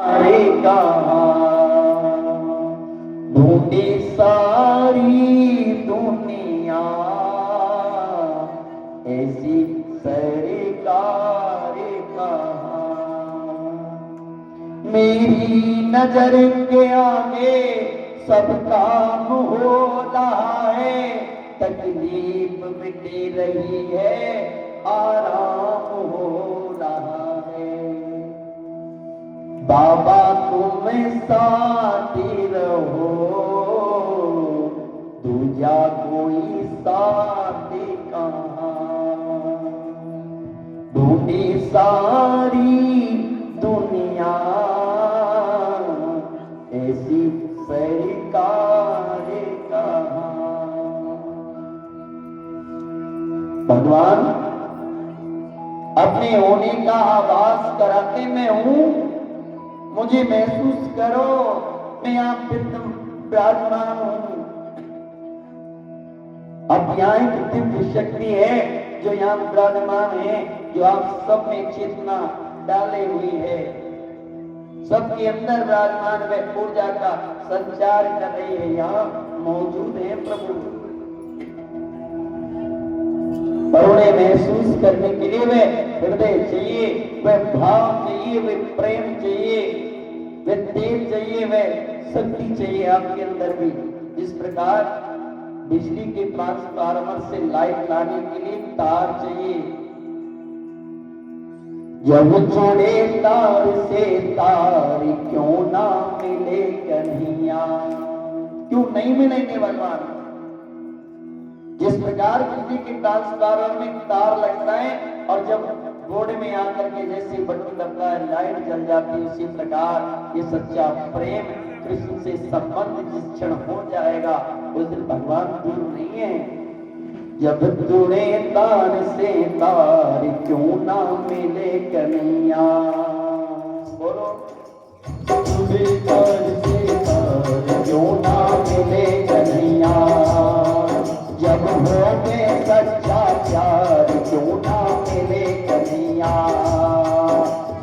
अरे कहाँ ढूंढी सारी दुनिया ऐसी सरकार कहाँ। मेरी नजर के आगे सब काम हो रहा है, तकलीफ मिट रही है, आराम हो रहा है। बाबा तुम साथी रहो, दूजा कोई साथी कहाँ। ढूंढी सारी दुनिया ऐसी सरकार कहाँ। भगवान अपने होने का आभास कराते मैं हूं, मुझे महसूस करो, मैं आप विराजमान हूं। अब यहाँ एक दिव्य शक्ति है जो यहाँ विराजमान है, जो आप सब में चेतना डाले हुई है, सबके अंदर विराजमान वे ऊर्जा का संचार कर रही है, यहाँ मौजूद है प्रभु। पर उन्हें महसूस करने के लिए वे हृदय चाहिए, वे भाव चाहिए, वे प्रेम चाहिए, वे तेज चाहिए, वे शक्ति चाहिए आपके अंदर भी। जिस प्रकार बिजली के ट्रांसफार्मर से लाइट लाने के लिए तार चाहिए, जब जोड़े तार से तार क्यों ना मिले कन्हैया, क्यों नहीं मिलेंगे भगवान। जिस प्रकार बिजली के ट्रांसफार्मर में तार लगता है और जब बोर्ड में आकर के जैसे बटन दबता है लाइट जल जाती है, उसी प्रकार ये सच्चा प्रेम कृष्ण से संबंध जिस क्षण हो जाएगा उस दिन भगवान दूर नहीं है। जब जुड़े तार से तार क्यों ना मिले कन्हैया, बोलो जुड़े तार से तार क्यों ना मिले कन्हैया, जब हो गए सच्चा प्यार क्यों ना मिले कन्हैया,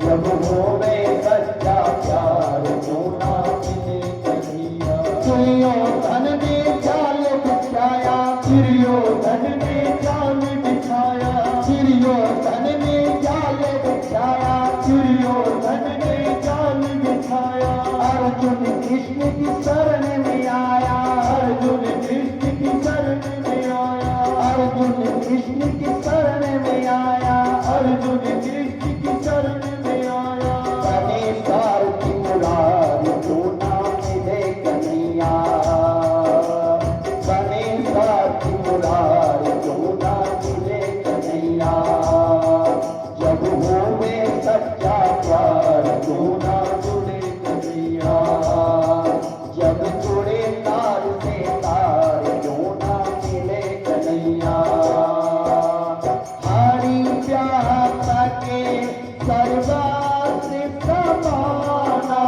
जब हो गए सच्चा प्यार क्यों ना मिले कन्हैया। दुर्योधन ने जाल बिछाया, दुर्योधन ने जाल बिछाया, दुर्योधन ने जाल बिछाया, दुर्योधन ने जाल बिछाया। अर्जुन कृष्ण की शरण में आया, अर्जुन कृष्ण की शरण में आया, अर्जुन कृष्ण की शरण में आया, अर्जुन कृष्ण की शरण में आया। बने सारथी मुरारी क्यों ना मिले कन्हैया, बने सारथी मुरारी क्यों ना मिले कन्हैया, जब होवे सच्चा प्यार क्यों ना जुड़े कन्हैया, जब जुड़े तार से तार क्यों ना मिले कन्हैया। हरि प्यासा के सर्वास समाना,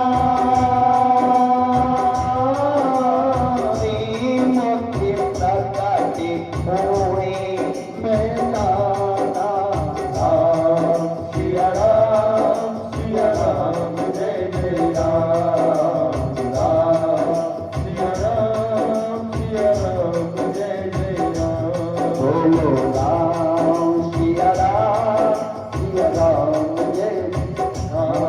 प्रेम के प्रकट होए मैदाना। राम सिया राम, सिया राम जय जय राम, राम सिया राम, सिया राम जय जय राम। बोलो राम सिया राम, सिया राम जय राम,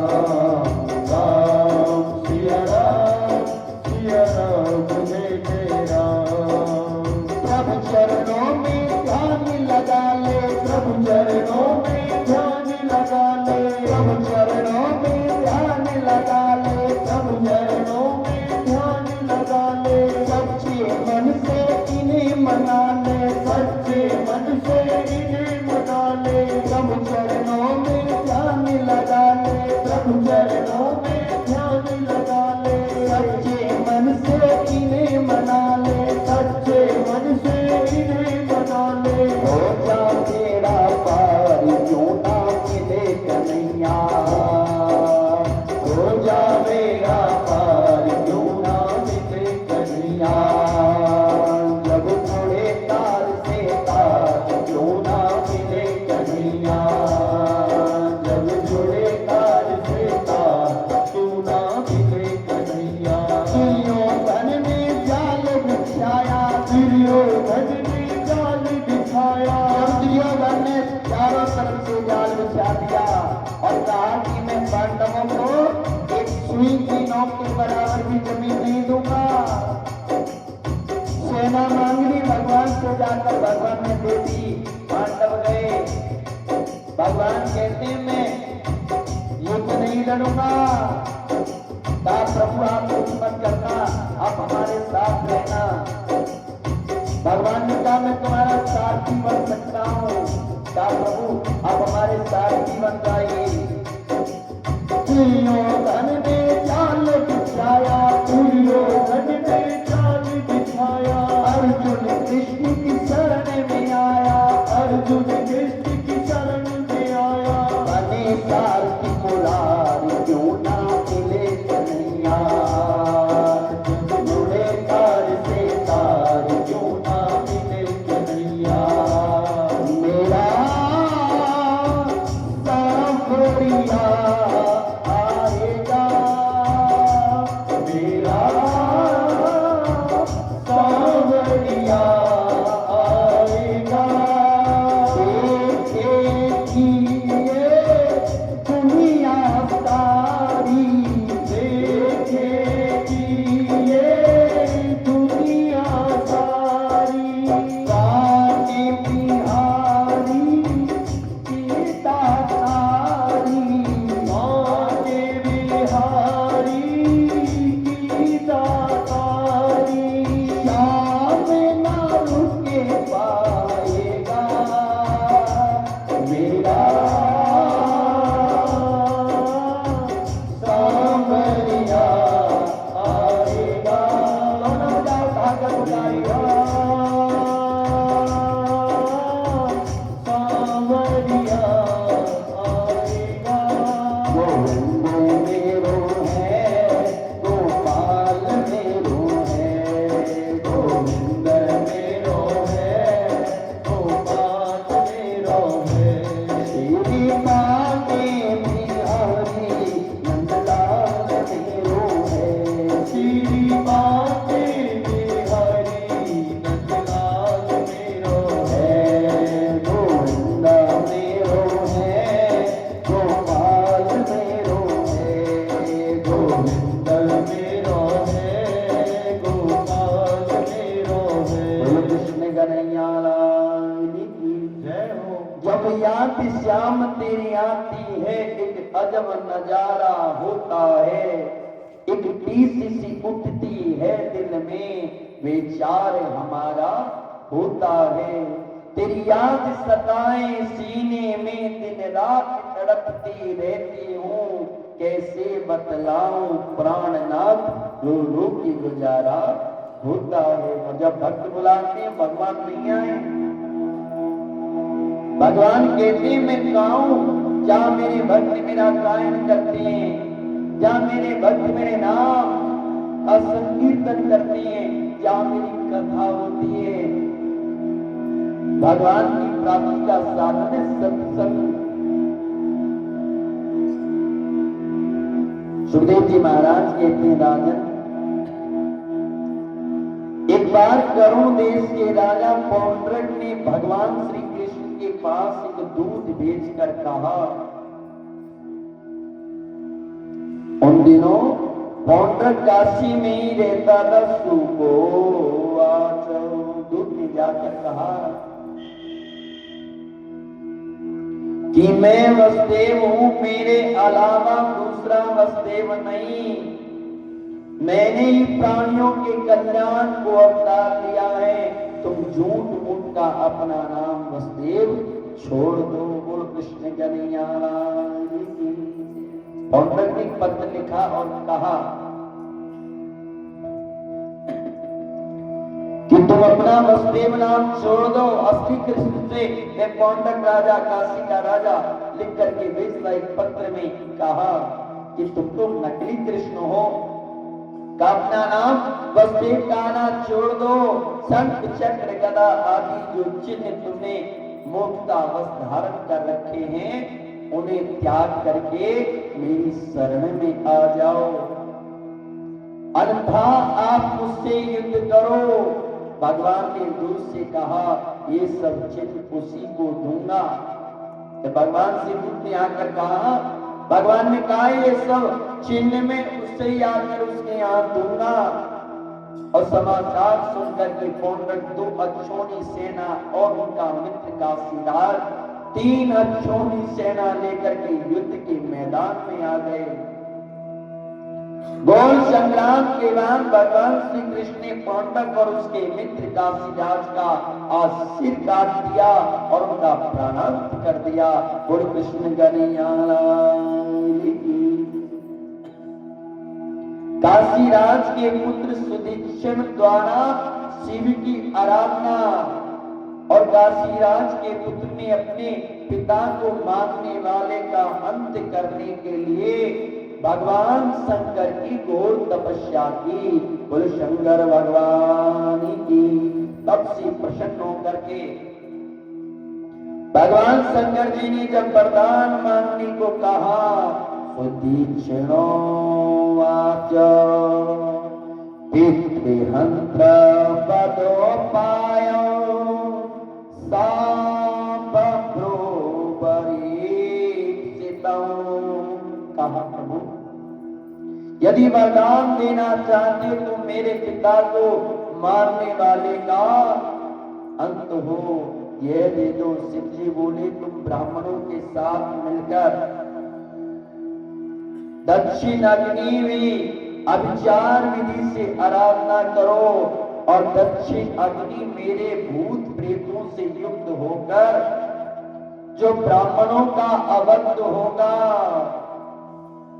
राम सिया राम, सिया राम जय जय राम। प्रभु चरणों में ध्यान लगा ले, प्रभु चरणों में ध्यान लगा ले, प्रभु चरणों में ध्यान लगा ले, प्रभु चरणों में ध्यान लगा ले। सच्चे मन से इन्हें मना ले, सच्चे मन से इन्हें मना ले। प्रभु चरणों में ध्यान लगा ले, प्रभु चरणों में ध्यान लगा ले। सच्चे मन से इन्हें मना ले, सच्चे मन से इन्हें मना ले। हो जा तेरा पार क्यों ना मिले कन्हैया, हो जा मेरा पार क्यों ना मिले कन्हैया, जब जुड़े तार से तार क्यों ना मिले कन्हैया, जब जुड़े तार से तार क्यों ना पांव के बराबर भी जमीन नहीं दूंगा। सेना मांगनी भगवान से जाकर भगवान ने दे दी। पांडव गए, भगवान कहते मैं युद्ध नहीं लड़ूंगा। कहा प्रभु आप कुछ मत करना, आप हमारे साथ रहना। भगवान ने कहा मैं तुम्हारा सारथी बन सकता हूँ। कहा प्रभु आप हमारे सारथी बन जाइए। दुर्योधन ने जाल बिछाया, दुर्योधन ने जाल बिछाया। अर्जुन कृष्ण की शरण में आया, अर्जुन कृष्ण की शरण में आया। बने सारथी मुरारी क्यों ना मिले कन्हैया, जुड़े तार से तार क्यों ना मिले कन्हैया। मेरा सांवरिया आएगा, मेरा सांवरिया आएगा। देखेगी ये दुनिया सारी, देखेगी ये दुनिया सारी। कान्हे बिहारी सीता तारी, कान्हे बिहारी सीता तारी। श्याम ना रुके पाएगा, मेरा सांवरिया आएगा। दोनों जाओ भागत गाएगा, सांवरिया आएगा। गोविंद मेरो है, गोपाल मेरो है, गोविंद मेरो है, गोपाल मेरो है। श्री मांगे बिहारी नंदलाल मेरो है, श्री मांगे बिहारी नंदलाल मेरो है। गोविंद मेरो है, गोपाल मेरो है, गोविंद मेरो है, गोपाल मेरो है। बोलो कृष्ण कन्हैया लाल की जय हो। जब याद श्याम तेरी आती है, एक अजब नजारा होता है। एक टीस सी उठती है दिल में, विचार हमारा होता है। तेरी याद सताए सीने में, दिन रात तड़पती रहती हूँ। कैसे बतलाऊं प्राणनाथ, रो रो की गुजारा होता है। और जब भक्त बुलाते हैं भगवान नहीं आए, भगवान कहते मैं गाऊं, जहाँ मेरे भक्त मेरा गायन करते हैं, जहाँ मेरे भक्त मेरे नाम असंकीर्तन करते हैं, जहाँ मेरी कथा होती है। भगवान की प्राप्ति का साधन है सत्संग। सुखदेव जी महाराज कहते हैं राजन, एक बार करुण देश के राजा पौंड्रक ने भगवान श्री कृष्ण के पास एक दूत भेजकर कहा। उन दिनों पौंड्रक काशी में ही रहता था। सुको दूत ने जाकर कहा कि मैं वसुदेव हूं, मेरे अलावा दूसरा वसुदेव नहीं। मैंने ही प्राणियों के कल्याण को अवतार लिया है। तुम झूठ मूठ का अपना नाम वसुदेव छोड़ दो। बोल कृष्ण कन्हैया लाल की। पौंड्रक ने पत्र लिखा और कहा कि तुम अपना वसुदेव नाम छोड़ दो। असली कृष्ण से मैं पौंड्रक राजा, काशी का राजा, लिख करके भेजता। एक पत्र में कहा कि तुम तो नकली कृष्ण हो, का अपना नाम वसुदेव का नाम छोड़ दो। शंख चक्र गदा आदि जो चिन्ह तुमने मोक्षावस्थ धारण कर रखे हैं, उन्हें त्याग करके मेरी शरण में आ जाओ, अन्यथा आप मुझसे युद्ध करो। भगवान ने दूत से कहा ये सब चिन्ह उसी को दूंगा। तो भगवान से दूत ने आकर कहा भगवान ने कहा ये सब चिन्ह में उससे ही आकर उसके यहाँ दूंगा। और समाचार सुनकर के पौंड्रक 2 अक्षौणी सेना और उनका मित्र काशीराज 3 अक्षौणी सेना लेकर के युद्ध के मैदान में आ गए। घोर संग्राम के बाद भगवान श्री कृष्ण ने पौंड्रक और उसके मित्र काशीराज का सिर काट दिया और उनका प्राणांत कर दिया। बोल कृष्ण कन्हैया की। काशीराज के पुत्र सुदीक्षण द्वारा शिव की आराधना और काशीराज के पुत्र ने अपने पिता को मारने वाले का अंत करने के लिए भगवान शंकर की घोर तपस्या की। बोल शंकर भगवान की। तब से प्रसन्न होकर के भगवान शंकर जी ने जब वरदान मांगने को कहा, सुदीक्षणो वाच पितृहंत्र पदोपायो कहा, प्रभु यदि वरदान देना चाहते तो मेरे पिता को मारने वाले का अंत हो, यह दे दो। शिव जी बोले, तुम ब्राह्मणों के साथ मिलकर दक्षिण अग्नि में अभिचार विधि से आराधना करो और दक्षिण अग्नि मेरे भूत प्रेतों से युक्त होकर जो ब्राह्मणों का अभक्त होगा,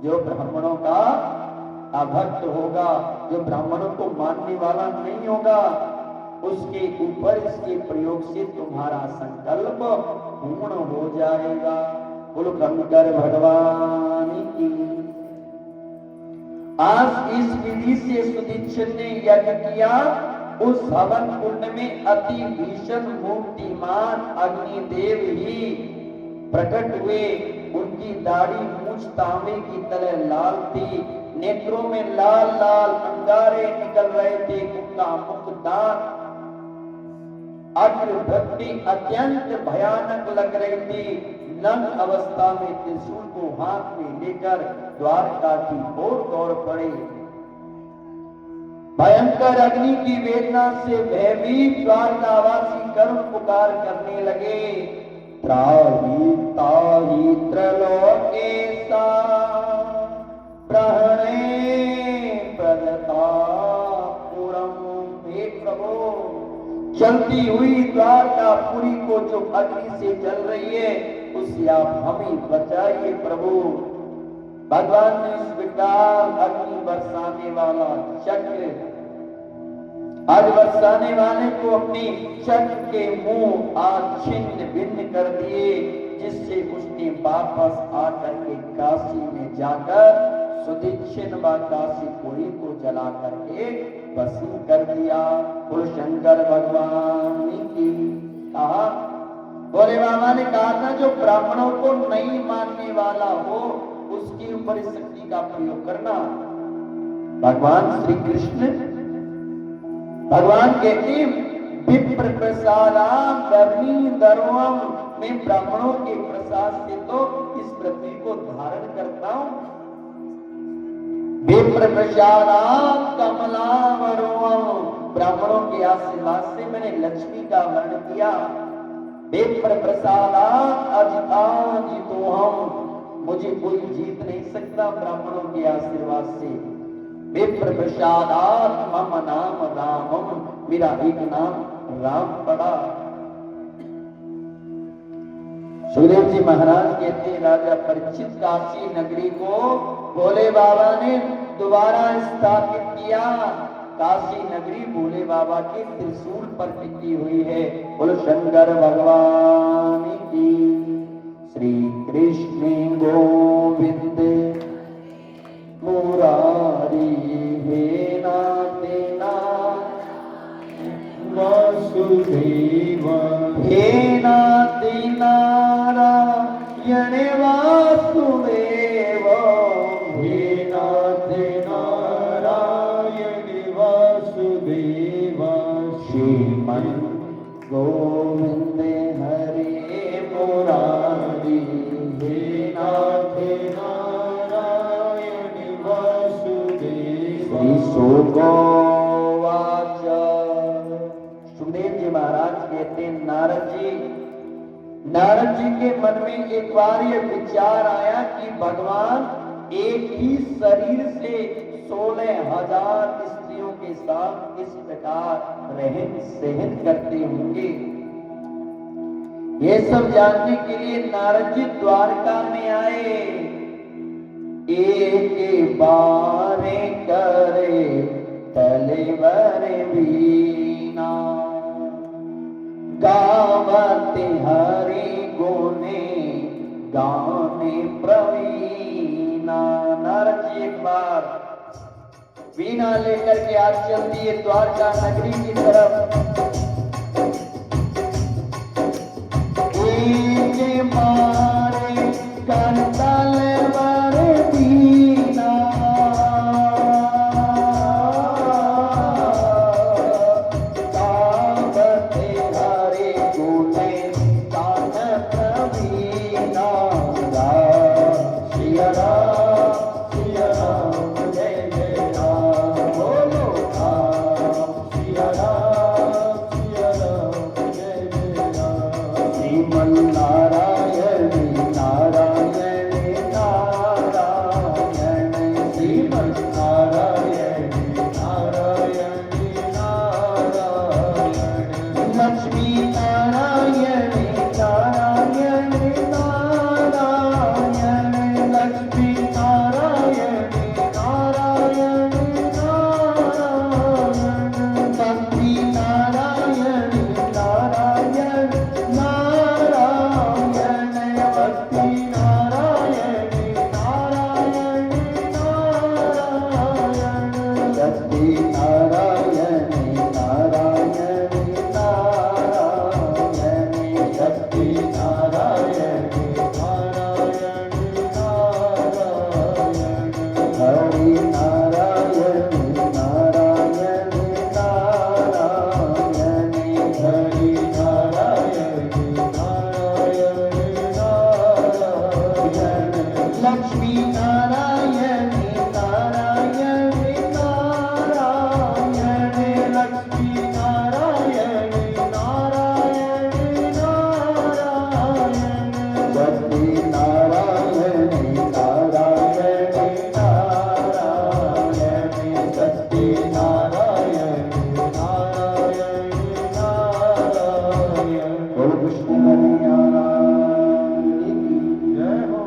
जो ब्राह्मणों का अभक्त होगा, जो ब्राह्मणों को मानने वाला नहीं होगा, उसके ऊपर इसके प्रयोग से तुम्हारा संकल्प पूर्ण हो जाएगा। बोलो शंकर भगवान की। आज इस विधि से सुदीक्षण ने यज्ञ किया। उस हवन कुंड में अति भीषण मूर्तिमान अग्निदेव ही प्रकट हुए। उनकी दाढ़ी मूछ तांबे की तरह लाल थी, नेत्रों में लाल लाल अंगारे निकल रहे थे, उनका मुख दांत अग्रभक्ति अत्यंत भयानक लग रही थी। नग्न अवस्था में त्रिशूल को हाथ में लेकर द्वारका की ओर दौड़ पड़े। भयंकर अग्नि की वेदना से भयभीत द्वारकावासी करुण पुकार करने लगे, त्राहि ताहि त्रलोकेशा प्रहणे प्रदतापुरम्। हे प्रभु, जलती हुई द्वारकापुरी को जो अग्नि से जल रही है उससे आप हमें बचाइए प्रभु। भगवान ने इस विकराल अग्नि बरसाने वाला चक्र आज बरसाने वाले को अपनी चक्र के मुंह आज छिन्न भिन्न कर दिए, जिससे उसने वापस आकर के काशी में जाकर सुदीक्षण व काशीपुरी को जला करके भस्म कर दिया। बोल शंकर भगवान की। कहा, भोले बाबा ने कहा था जो ब्राह्मणों को नहीं मानने वाला हो उसके ऊपर इस शक्ति का प्रयोग करना। भगवान श्री कृष्ण भगवान कहते विप्र प्रसादाम गर्मी दर्वम, मैं ब्राह्मणों के प्रसाद से तो इस पृथ्वी को धारण करता हूं। विप्र प्रसादाम कमलावरवम, ब्राह्मणों के आशीर्वाद से मैंने लक्ष्मी का वर्ण किया। विप्र प्रसादाम अजितो हम, मुझे कोई जीत नहीं सकता ब्राह्मणों के आशीर्वाद से। विप्र प्रसादात मम नाम रामम, मेरा एक नाम राम पड़ा। सुखदेव जी महाराज कहते राजा परीक्षित काशी नगरी को भोले बाबा ने दोबारा स्थापित किया। काशी नगरी भोले बाबा के त्रिशूल पर टिकी हुई है। बोलो शंकर भगवान की। श्री कृष्ण गोविंद मुरारी हे नाते वासुदेव, हे नाते नारायण वासुदेव, हे नाते नारायण वासुदेव, श्रीमन् गोविंद हरे मुरारी हे नाते नारायण श्री सुगोवाच। सुखदेव जी महाराज कहते हैं नारद जी के मन में एक बार ये विचार आया कि भगवान एक ही शरीर से 16,000 स्त्रियों के साथ किस प्रकार रहन सहन करते होंगे। ये सब जानने के लिए नारद जी द्वारका में आए। एक बारे करे तलेवर बीना, गावते हरि गुने गाने प्रवीणा। नारद जी एक बार वीणा लेकर के आज चल दिए द्वारका नगरी की तरफ। एक बारे कर तलेवर बीना, गावते हरि गुने गाने प्रवीणा। श्री राम जय जय राम, बोलो राम श्री राम जय जय राम। श्रीमन नारायण नारायण नारायण, श्रीमन नारायण नारायण नारायण। लक्ष्मी नारायण नारायण नारायण, लक्ष्मी नारायण नारायण नारायण। भक्ति नारायण नारायण नारायण, भक्ति नारायण नारायण नारायण। भक्ति नारायण नारायण नारायण, भक्ति नारायण नारायण नारायण। हरि नारायण नारायण नारायण, हरि नारायण नारायण नारायण। लक्ष्मी नारायण नारायण नारायण, लक्ष्मी नारायण नारायण नारायण। भक्ति नारायण नारायण नारायण, भक्ति नारायण नारायण नारायण। बोलो कृष्ण कन्हैया की जय हो।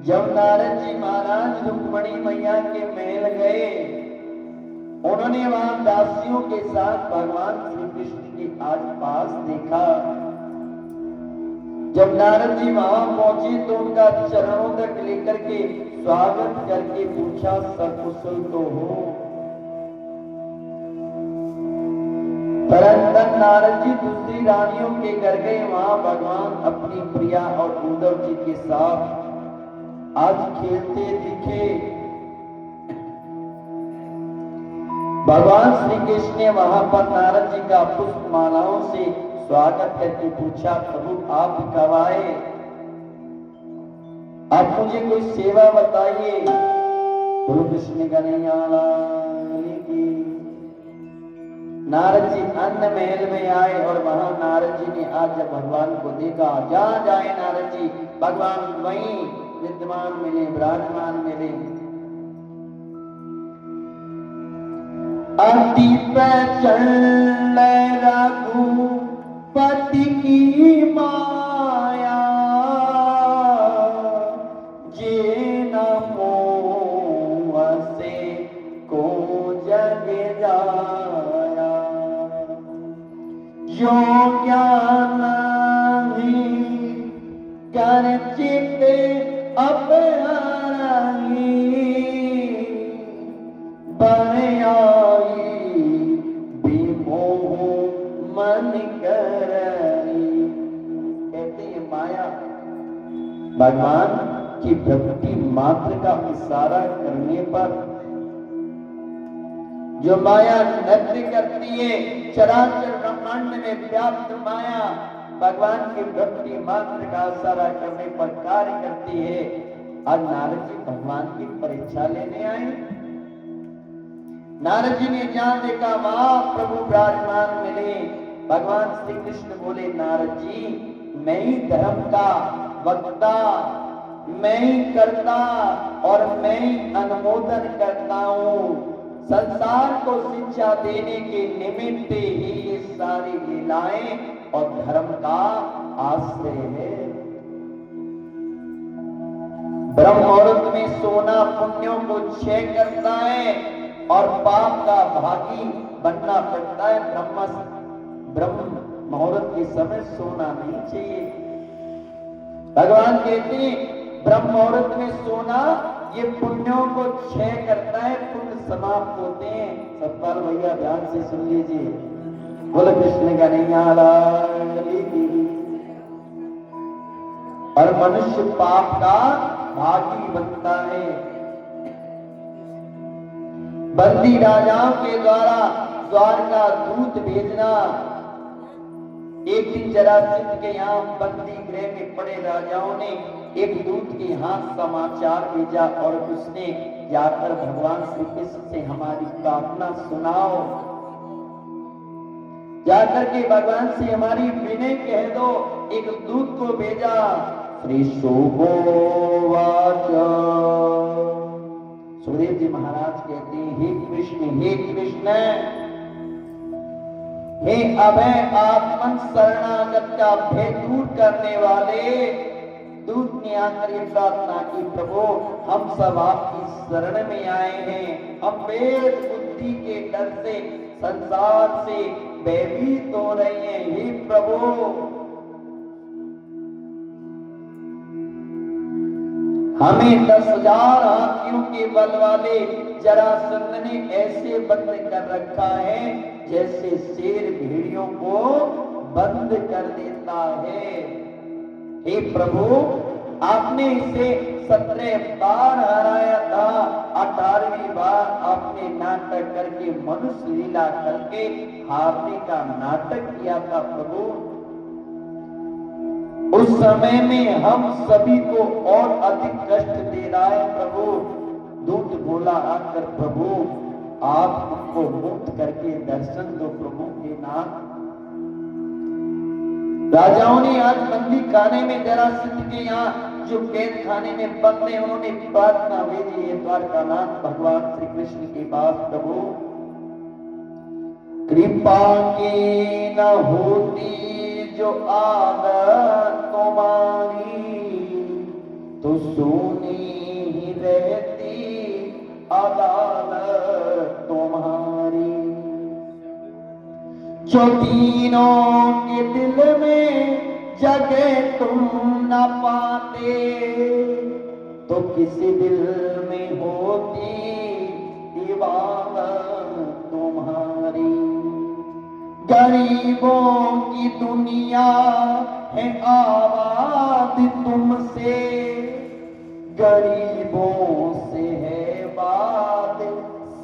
जब नारद जी महाराज रुक्मणी मैया के महल गए, उन्होंने वहां दासियों के साथ भगवान श्री कृष्ण के आसपास देखा। जब नारद जी वहां पहुंचे तो उनका चरणों तक लेकर के स्वागत करके पूछा, सकुशल तो हो? तरंतन नारद जी दूसरी रानियों के घर गए। वहां भगवान अपनी प्रिया और उद्धव जी के साथ आज खेलते दिखे। भगवान श्री कृष्ण ने वहां पर नारद जी का पुष्प मालाओं से स्वागत करके पूछा, प्रभु आप कब आए? आप मुझे कोई सेवा बताइए। बोलो कृष्ण कन्हैया की। नारद जी अन्न महल में आए और वहां नारद जी ने आज जब भगवान को देखा, जहां जाए नारद जी भगवान वहीं विद्यमान मिले, विराजमान मिले। अति प्रचंड रघुपति की माया, जे न मोह से को जग जाया। जो ज्ञान कर चित अपहराई, बन आई विमोह मन करई। कहते हैं माया भगवान की भक्ति मात्र का इशारा करने पर जो माया नृत्य करती है, चराचर ब्रह्मांड में व्याप्त माया भगवान की भक्ति मात्र का इशारा करने पर कार्य करती है। आज नारद जी भगवान की परीक्षा लेने आए। नारद जी ने जहां देखा वहां प्रभु विराजमान मिले। भगवान श्री कृष्ण बोले, नारद जी मैं ही धर्म का वक्ता, मैं ही करता और मैं ही अनुमोदन करता हूं। संसार को शिक्षा देने के निमित्त ही ये सारी लीलाएं और धर्म का आश्रय है। ब्रह्म मुहूर्त में सोना पुण्यों को क्षय करता है और पाप का भागी बनना पड़ता है। ब्रह्म मुहूर्त के समय सोना नहीं चाहिए। भगवान कहते हैं ब्रह्म मुहूर्त में सोना ये पुण्यों को क्षय करता है, पुण्य समाप्त होते हैं। सतपाल भैया ध्यान से सुन लीजिए, बोले कृष्ण कन्हैया लाल की। और मनुष्य पाप का भागी बनता है। बंदी राजाओं के द्वारा द्वारका दूत भेजना। एक दिन जरासंध के यहाँ बंदी गृह में पड़े राजाओं ने एक दूत के हाथ समाचार भेजा और उसने जाकर भगवान श्री कृष्ण से हमारी प्रार्थना सुनाओ, जाकर के भगवान से हमारी विनय कह दो। एक दूत को भेजा। श्री सुबोवाच, सुखदेव जी महाराज कहते हैं, हे कृष्ण हे अभय आत्मन शरणागत का भय दूर करने वाले दूत ने आकर ये प्रार्थना की, प्रभु हम सब आपकी शरण में आए हैं। हम वेद बुद्धि के डर से संसार से भयभीत हो रहे हैं। हे प्रभु हमें 10,000 हाथियों के बल वाले जरासंध ने ऐसे बंद कर रखा है जैसे शेर भेड़ियों को बंद कर देता है। हे प्रभु आपने इसे 17 बार हराया था, 18वीं बार आपने नाटक करके मनुष्य लीला करके हारने का नाटक किया था। प्रभु उस समय में हम सभी को और अधिक कष्ट दे रहा है। प्रभु दूत बोला आकर, प्रभु आप हमको मुक्त करके दर्शन दो। प्रभु के नाथ राजाओं ने आज बंदी खाने में जरासंध के यहाँ जो कैद खाने में बंद है, उन्होंने प्रार्थना भेजी है द्वारकानाथ भगवान श्री कृष्ण के पास, प्रभु कृपा की न होती जो आदत तुम्हारी, तो सोनी ही रहती अदालत तुम्हारी। जो तीनों के दिल में जगह तुम न पाते, तो किसी दिल में होती इबादत तुम्हारी। गरीबों की दुनिया है आबाद तुमसे, गरीबों से है बात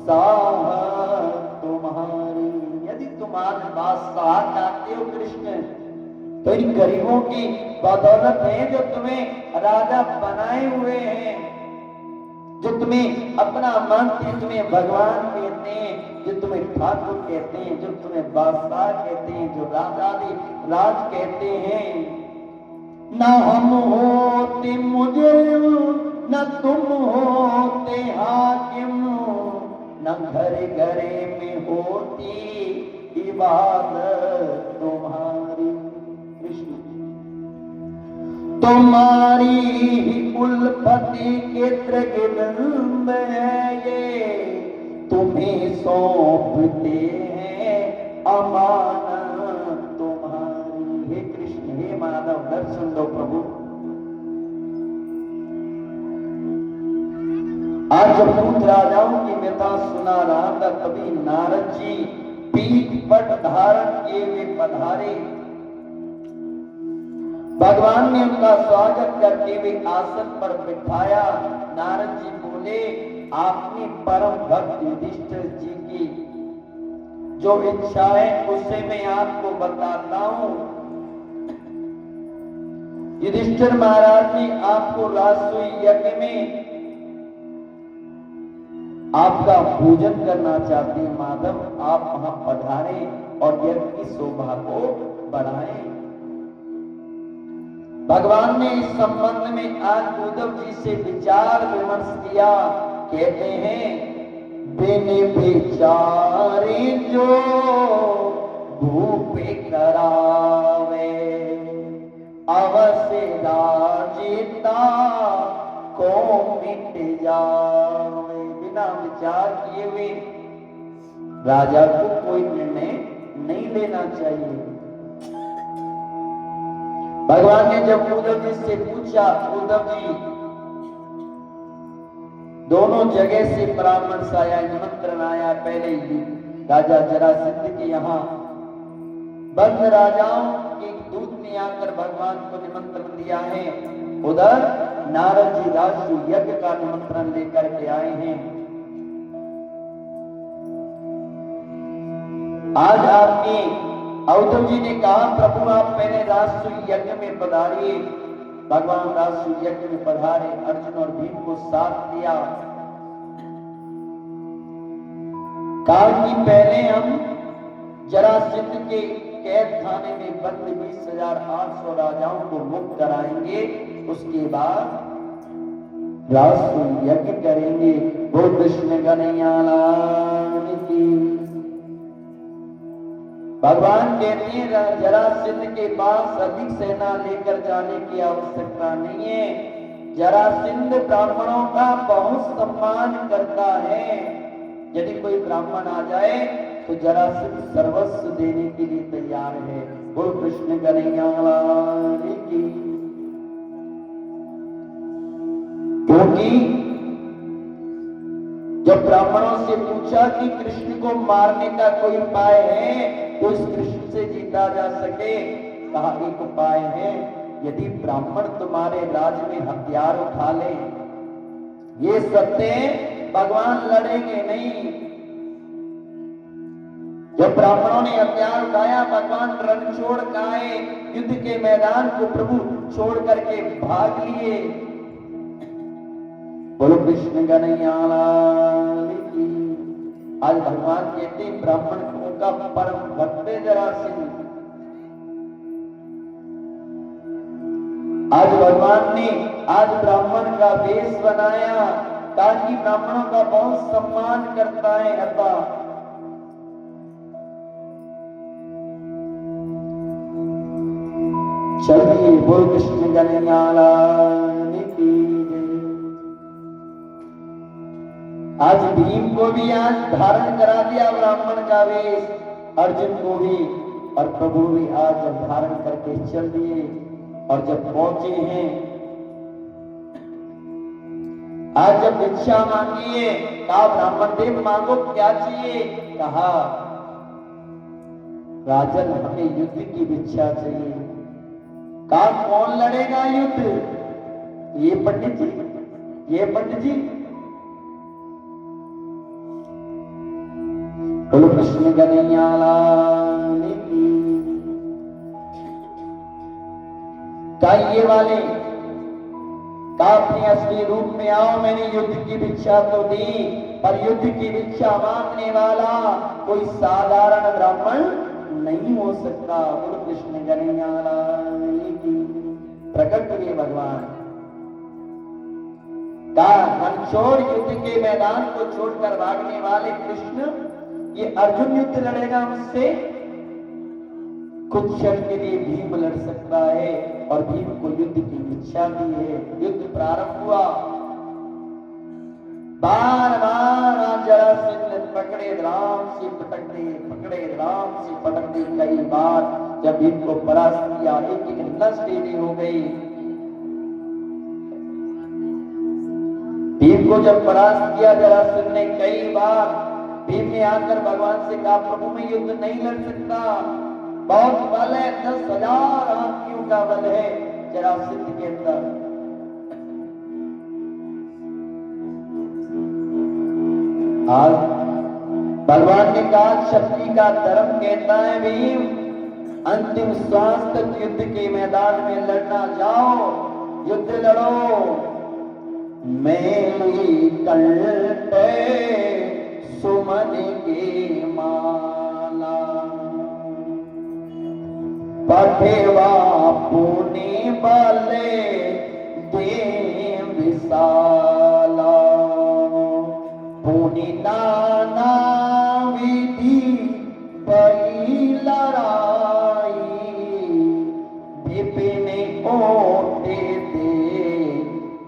साहब तुम्हारी। यदि तुम आज बादशाह चाहते हो कृष्ण, तो इन गरीबों की बदौलत है जो तुम्हें राजा बनाए हुए हैं, जो तुम्हें अपना मानते हैं, तुम्हें भगवान कहते हैं, जो तुम्हें ठाकुर कहते हैं, जो तुम्हें बादशाह कहते हैं, जो राजादि राज कहते हैं। न हम होते मुजरिम, न तुम होते हाकिम, न घर घरे में होती इबादत तुम्हारी। कृष्ण तुम्हारी ही उल्फती के त्रिगुण है ये, तुम्हें सौंपते हैं अमानत तुम्हारी। हे कृष्ण हे माधव दर्शन दो प्रभु। आज जब दूत राजाओं की व्यथा सुना रहा था, तभी नारद जी पीठ पर धारण किए हुए पधारे। भगवान ने उनका स्वागत करते हुए आसन पर बिठाया। नारद जी बोले, आपने परम भक्त युधिष्ठिर जी की जो इच्छा है उसे मैं आपको बताता हूं। युधिष्ठिर महाराज ने आपको राजसूय यज्ञ में आपका पूजन करना चाहते हैं माधव, आप वहां पधारें और यज्ञ की शोभा को बढ़ाएं। भगवान ने इस संबंध में आज उद्धव जी से विचार विमर्श किया। कहते हैं बिन विचारे जो भूपे करावे, अवश्य राजिता को मिट जावे। बिना विचार किए हुए राजा को कोई निर्णय नहीं लेना चाहिए। भगवान ने जब उद्धव जी से पूछा, उद्धव जी दोनों जगह से परामर्श आया, निमंत्रण आया। पहले ही राजा जरासंध के यहाँ बंद राजाओं के दूत ने आकर भगवान को निमंत्रण दिया है। उधर नारद जी राष्ट्रीय यज्ञ का निमंत्रण लेकर के आए हैं। आज आपने उद्धव जी ने कहा प्रभु आप पहले राष्ट्रीय यज्ञ में पधारिए। भगवान राष्ट्रीय यज्ञ में पधारे, अर्जुन और भीम को साथ दिया। कहा कि पहले हम जरासंध के कैद खाने में बंद 20,800 राजाओं को मुक्त कराएंगे, उसके बाद राष्ट्रीय यज्ञ करेंगे। वो कृष्ण कन्हैया लाल की। भगवान कहते हैं जरासंध के पास अधिक सेना लेकर जाने की आवश्यकता नहीं है। जरासंध ब्राह्मणों का बहुत सम्मान करता है। यदि कोई ब्राह्मण आ जाए तो जरासंध सर्वस्व देने के लिए तैयार है। बोल कृष्ण कन्हैया लाल की। क्योंकि जब ब्राह्मणों से पूछा कि कृष्ण को मारने का कोई उपाय है तो इस कृष्ण से जीता जा सके, कहा एक उपाय है, यदि ब्राह्मण तुम्हारे राज्य में हथियार उठा ले, ये सत्य भगवान लड़ेंगे नहीं। जब ब्राह्मणों ने हथियार उठाया, भगवान रण छोड़ आए, युद्ध के मैदान को प्रभु छोड़ करके भाग लिए। बोलो कृष्ण कन्हैया लाल की। आज भगवान कहते हैं ब्राह्मणों का परम भक्त जरासंध। आज भगवान ने आज ब्राह्मण का वेश बनाया ताकि ब्राह्मणों का बहुत सम्मान करता है। अतः चलिए बोल कृष्ण कन्हैया लाल की। आज भीम को भी आज धारण करा दिया ब्राह्मण का वेश, अर्जुन को भी, और प्रभु भी आज धारण करके चल दिए। और जब पहुंचे हैं, आज जब भिक्षा मांगी है, कहा ब्राह्मण देव मांगो क्या चाहिए। कहा राजन हमें युद्ध की भिक्षा चाहिए। कहा कौन लड़ेगा युद्ध। ये पंडित जी, ये पंडित जी। बोलो कृष्ण कन्हैया लाल की। का ये वाले का अपने असली रूप में आओ, मैंने युद्ध की भिक्षा तो दी, पर युद्ध की भिक्षा मांगने वाला कोई साधारण ब्राह्मण नहीं हो सकता। बोलो कृष्ण कन्हैया लाल की। प्रकट हुए भगवान का मन छोड़ युद्ध के मैदान को छोड़कर भागने वाले कृष्ण, ये अर्जुन युद्ध लड़ेगा मुझसे, कुछ क्षण के लिए भीम लड़ सकता है, और भीम को युद्ध की इच्छा दी है। युद्ध प्रारंभ हुआ, बार बार जरासंध पकड़े राम से पटक दे, पकड़े राम से पटक दे। कई बार जब भीम को परास्त किया, एक एक नस टेढ़ी हो गई। भीम को जब परास्त किया जरासंध ने कई बार, भीम ने आकर भगवान से कहा प्रभु मैं युद्ध नहीं लड़ सकता, बहुत बल है, 10,000 हाथियों का बल है जरासंध के अंदर। आज भगवान ने कहा शक्ति का धर्म कहता है भीम, अंतिम श्वास तक युद्ध के मैदान में लड़ना, जाओ युद्ध लड़ो। मेरी कंठ के माला पठेवा पुनि बले दे विशाला पुनि नाना विधि पई लड़ाई विपिन ओटे दे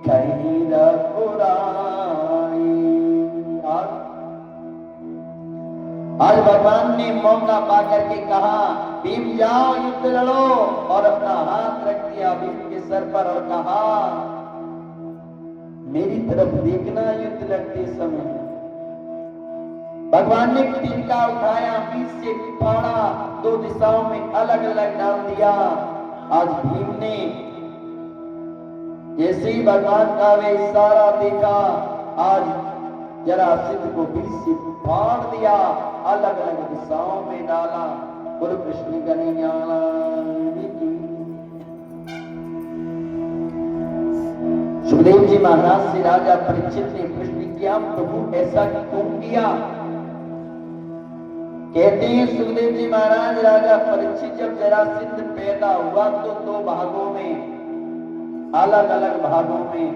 कहीं रघुराई। आज भगवान ने मौका पाकर के कहा भीम जाओ युद्ध लड़ो, और अपना हाथ रख दिया भीम के सर पर और कहा मेरी तरफ देखना युद्ध लड़ते समय। भगवान ने तिनका उठाया, बीच से फाड़ा, दो दिशाओं में अलग अलग डाल दिया। आज भीम ने जैसे ही भगवान का वे इशारा देखा, आज जरासंध को बीच से फाड़ दिया, अलग अलग दिशाओं में डाला। गुरु कृष्ण कन्हैया की। सुखदेव जी महाराज से राजा परीक्षित ने प्रश्न किया प्रभु ऐसा क्यों किया? कहते हैं सुखदेव जी महाराज राजा परीक्षित जब जरासंध पैदा हुआ तो दो भागों में, अलग अलग भागों में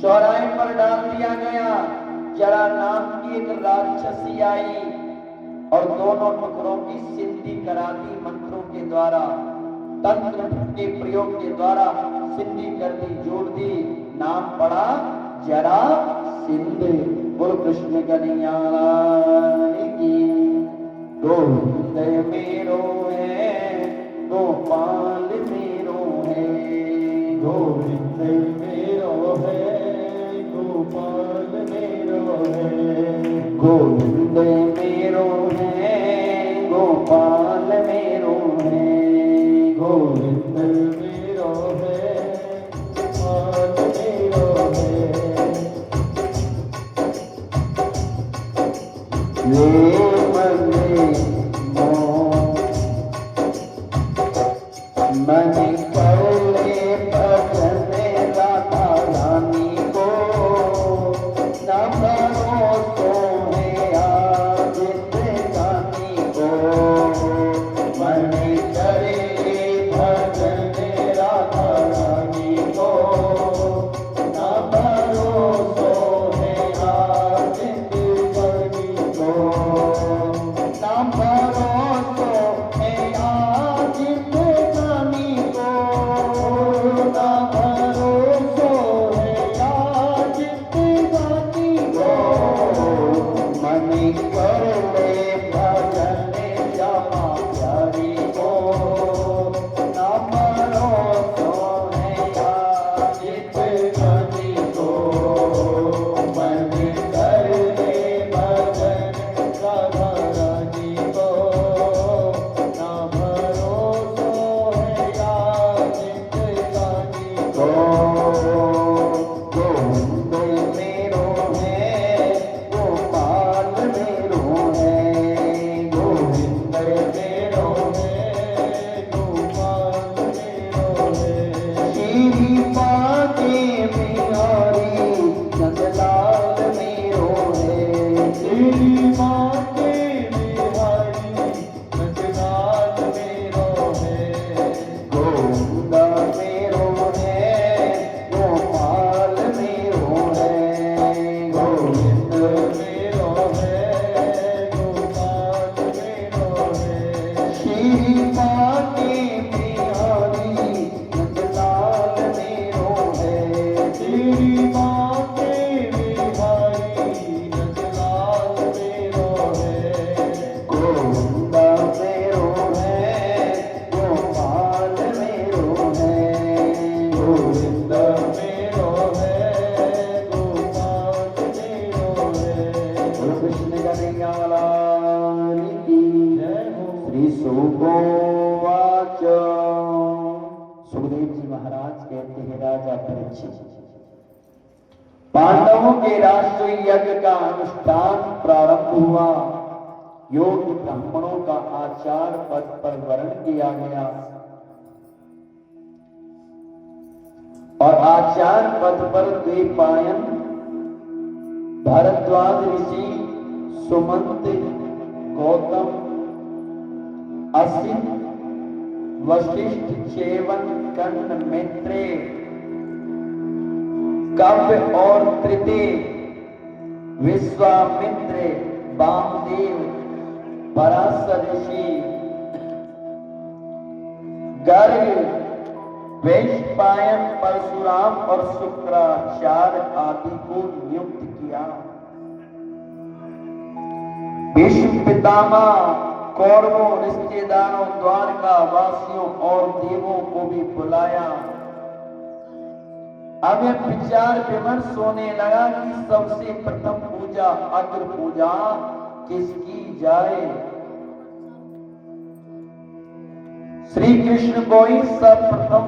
चौराहे पर डाल दिया गया। जरा नाम की एक राक्षसी आई और दोनों टुकड़ों की सिद्धि करा दी मंत्रों के द्वारा, तंत्र के प्रयोग के द्वारा सिद्धि कर दी, जोड़ दी, नाम पड़ा जरासंध। गुरु कृष्ण कन्हैया की। गोविंद मेरो है गोपाल मेरो है, गोविंद मेरो है गोपाल मेरो है, गोविंद मेरो है गोपाल मेरो है, गोविंद मेरो है गोपाल मेरो है। ले मने पहले भजन राधा रानी को, न भरोसो है आज गानी को। मने करे भजन राधा रानी को, न भरोसो है आज गानी को, न भरोसो है आज सुखदेव जी महाराज कहते हैं राजा परीक्षित, पांडवों के राष्ट्रीय यज्ञ का अनुष्ठान प्रारंभ हुआ। योग्य ब्राह्मणों का आचार पद पर वर्ण किया गया और आचार पद पर द्विपायन, भारद्वाज ऋषि, सुमंत, गौतम, असित, वशिष्ठ, चेवन, कर्ण, मैत्रेय, कव्य और तृतीय, विश्वामित्र, वामदेव, पराशर ऋषि, गर्ग, वैशंपायन, परशुराम और शुक्राचार्य आदि को नियुक्त किया। भीष्म पितामह कौरवों, रिश्तेदारों, द्वारका वासियों और देवों को भी बुलाया। अब यह विचार विमर्श होने लगा कि सबसे प्रथम पूजा, अग्र पूजा किसकी जाए। श्री कृष्ण को ही सर्वप्रथम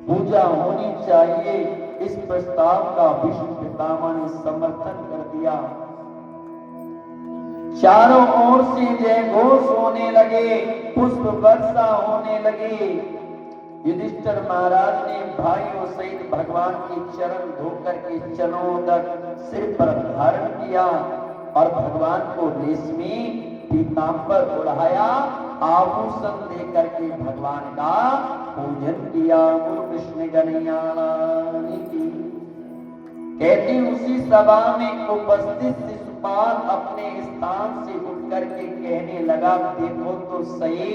पूजा होनी चाहिए। इस प्रस्ताव का भीष्म पितामह ने समर्थन कर दिया। चारों ओर से जय घोष होने लगे, पुष्प वर्षा होने लगी। युधिष्ठिर महाराज ने भाइयों सहित भगवान के चरण धोकर के चरणोदक सिर पर धारण किया और भगवान को रेशमी पीतांबर ओढ़ाया, आभूषण देकर के भगवान का पूजन किया। गुरु कृष्ण कन्हैया लाल की। कहते उसी सभा में उपस्थित शिशुपाल अपने स्थान से उठ करके कहने लगा, देखो तो सही,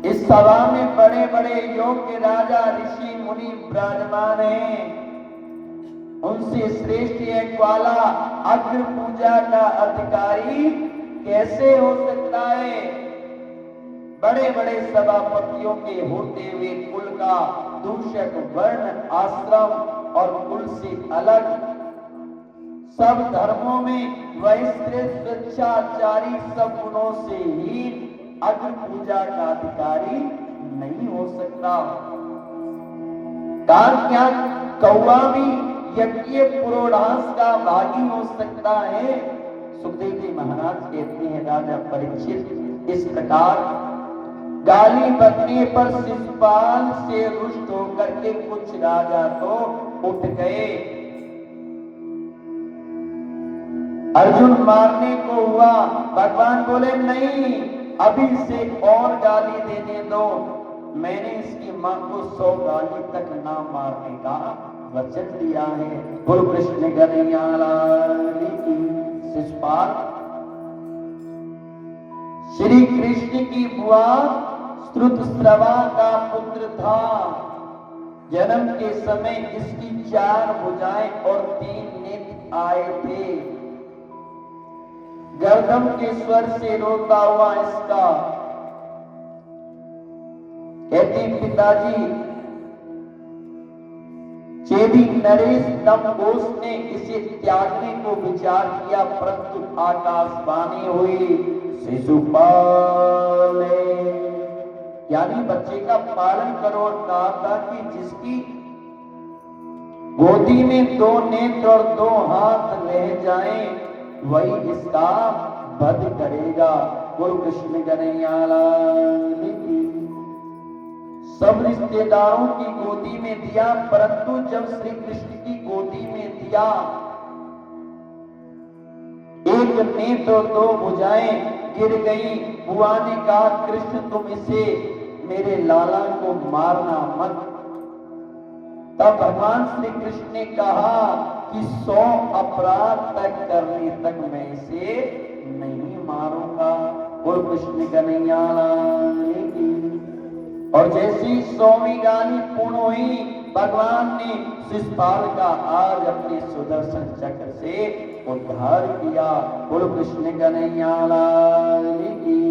इस सभा में बड़े बड़े योग्य राजा, ऋषि, मुनि विराजमान हैं। उनसे श्रेष्ठ एक वाला अग्र पूजा का अधिकारी कैसे हो सकता है। बड़े बड़े सभापतियों के होते हुए कुल का दूषक वर्ण, आश्रम और कुल से अलग सब धर्मों में वैश्विक स्वेच्छाचारी सब गुणों से ही अग्र पूजा का अधिकारी नहीं हो सकता। क्या कौवा भी यज्ञ पुरोढ़ास का भागी हो सकता है। सुखदेव जी महाराज कहते हैं, राजा परीक्षित इस प्रकार गाली बकने पर शिशुपाल से रुष्ट होकर के कुछ राजा तो उठ गए। अर्जुन मारने को हुआ, भगवान बोले नहीं, अभी से और गाली देने दो। मैंने इसकी मां को 100 गाली तक ना मारने का वचन दिया है। गुरु कृष्ण कन्हैया लाल की। शिशुपाल श्री कृष्ण की बुआ श्रुतश्रवा का पुत्र था। जन्म के समय इसकी 4 भुजाएं और 3 नेत्र आए थे। गर्दन के स्वर से रोता हुआ इसका कहती, पिताजी चेदी नरेश दमघोष ने इसे त्यागने को विचार किया, परंतु आकाशवाणी हुई, शिशुपाल यानी बच्चे का पालन करो। और कहा था कि जिसकी गोदी में 2 नेत्र और 2 हाथ रह जाएं, वही इसका वध करेगा। गुरु कृष्ण कन्हैया लाल की। सब रिश्तेदारों की गोदी में दिया, परंतु जब श्री कृष्ण की गोदी में दिया, एक नेत्र और 2 भुजाएं गिर गई। बुआ ने कहा, कृष्ण तुम इसे, मेरे लाला को मारना मत। तब भगवान श्री कृष्ण ने कहा कि 100 अपराध तक करने तक मैं इसे नहीं मारूंगा। गुरु कृष्ण कन्हैया लाल की। और जैसी 100वीं गाली पूर्ण हुई, भगवान ने शिशुपाल का आज अपने सुदर्शन चक्र से उद्धार किया। गुरु कृष्ण कन्हैया लाल की।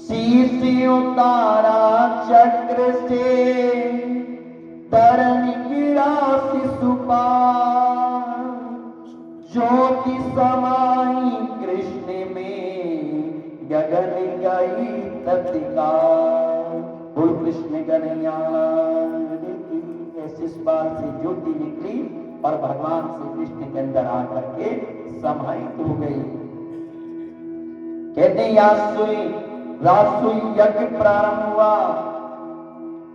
शीश उतारा चक्र से, तरन गिरा शिशुपाल, ज्योति समाई कृष्ण में, गगन गई तत्काल। गुरु कृष्ण कन्हैया की। शिशुपाल से ज्योति निकली और भगवान श्री कृष्ण के अंदर आकर के समाहित हो गई। कहते राजसूय यज्ञ प्रारंभ हुआ।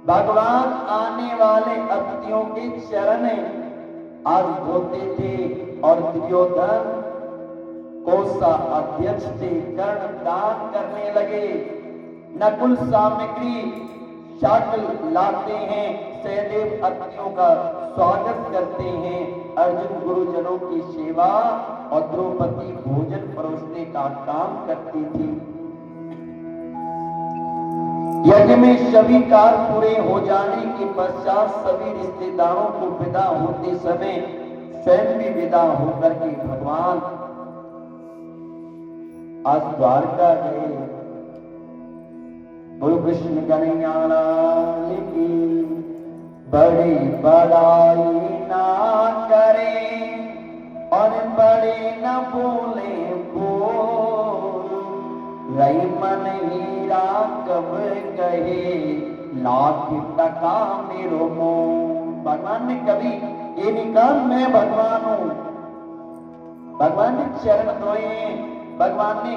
भगवान आने वाले अतिथियों के चरण आज धोते थे और दुर्योधन कोसा अध्यक्ष थे, कर्ण दान करने लगे, नकुल सामग्री शाकल लाते हैं, सहदेव अतिथियों का स्वागत करते हैं, अर्जुन गुरुजनों की सेवा और द्रौपदी भोजन परोसने का काम करती थी। यज्ञ में सभी कार्य पूरे हो जाने के पश्चात सभी रिश्तेदारों को विदा होते समय स्वयं भी विदा होकर के भगवान आज द्वारका गए। बोलो कृष्ण कन्हैया लाल की। बड़ी बड़ाई ना करें और बड़े न बोले बोल, रही मन हीरा कब कहे लाख टका मेरो मोह। भगवान ने कभी ये नहीं कहा मैं भगवान हूं, भगवान ने चरण धोए। भगवान ने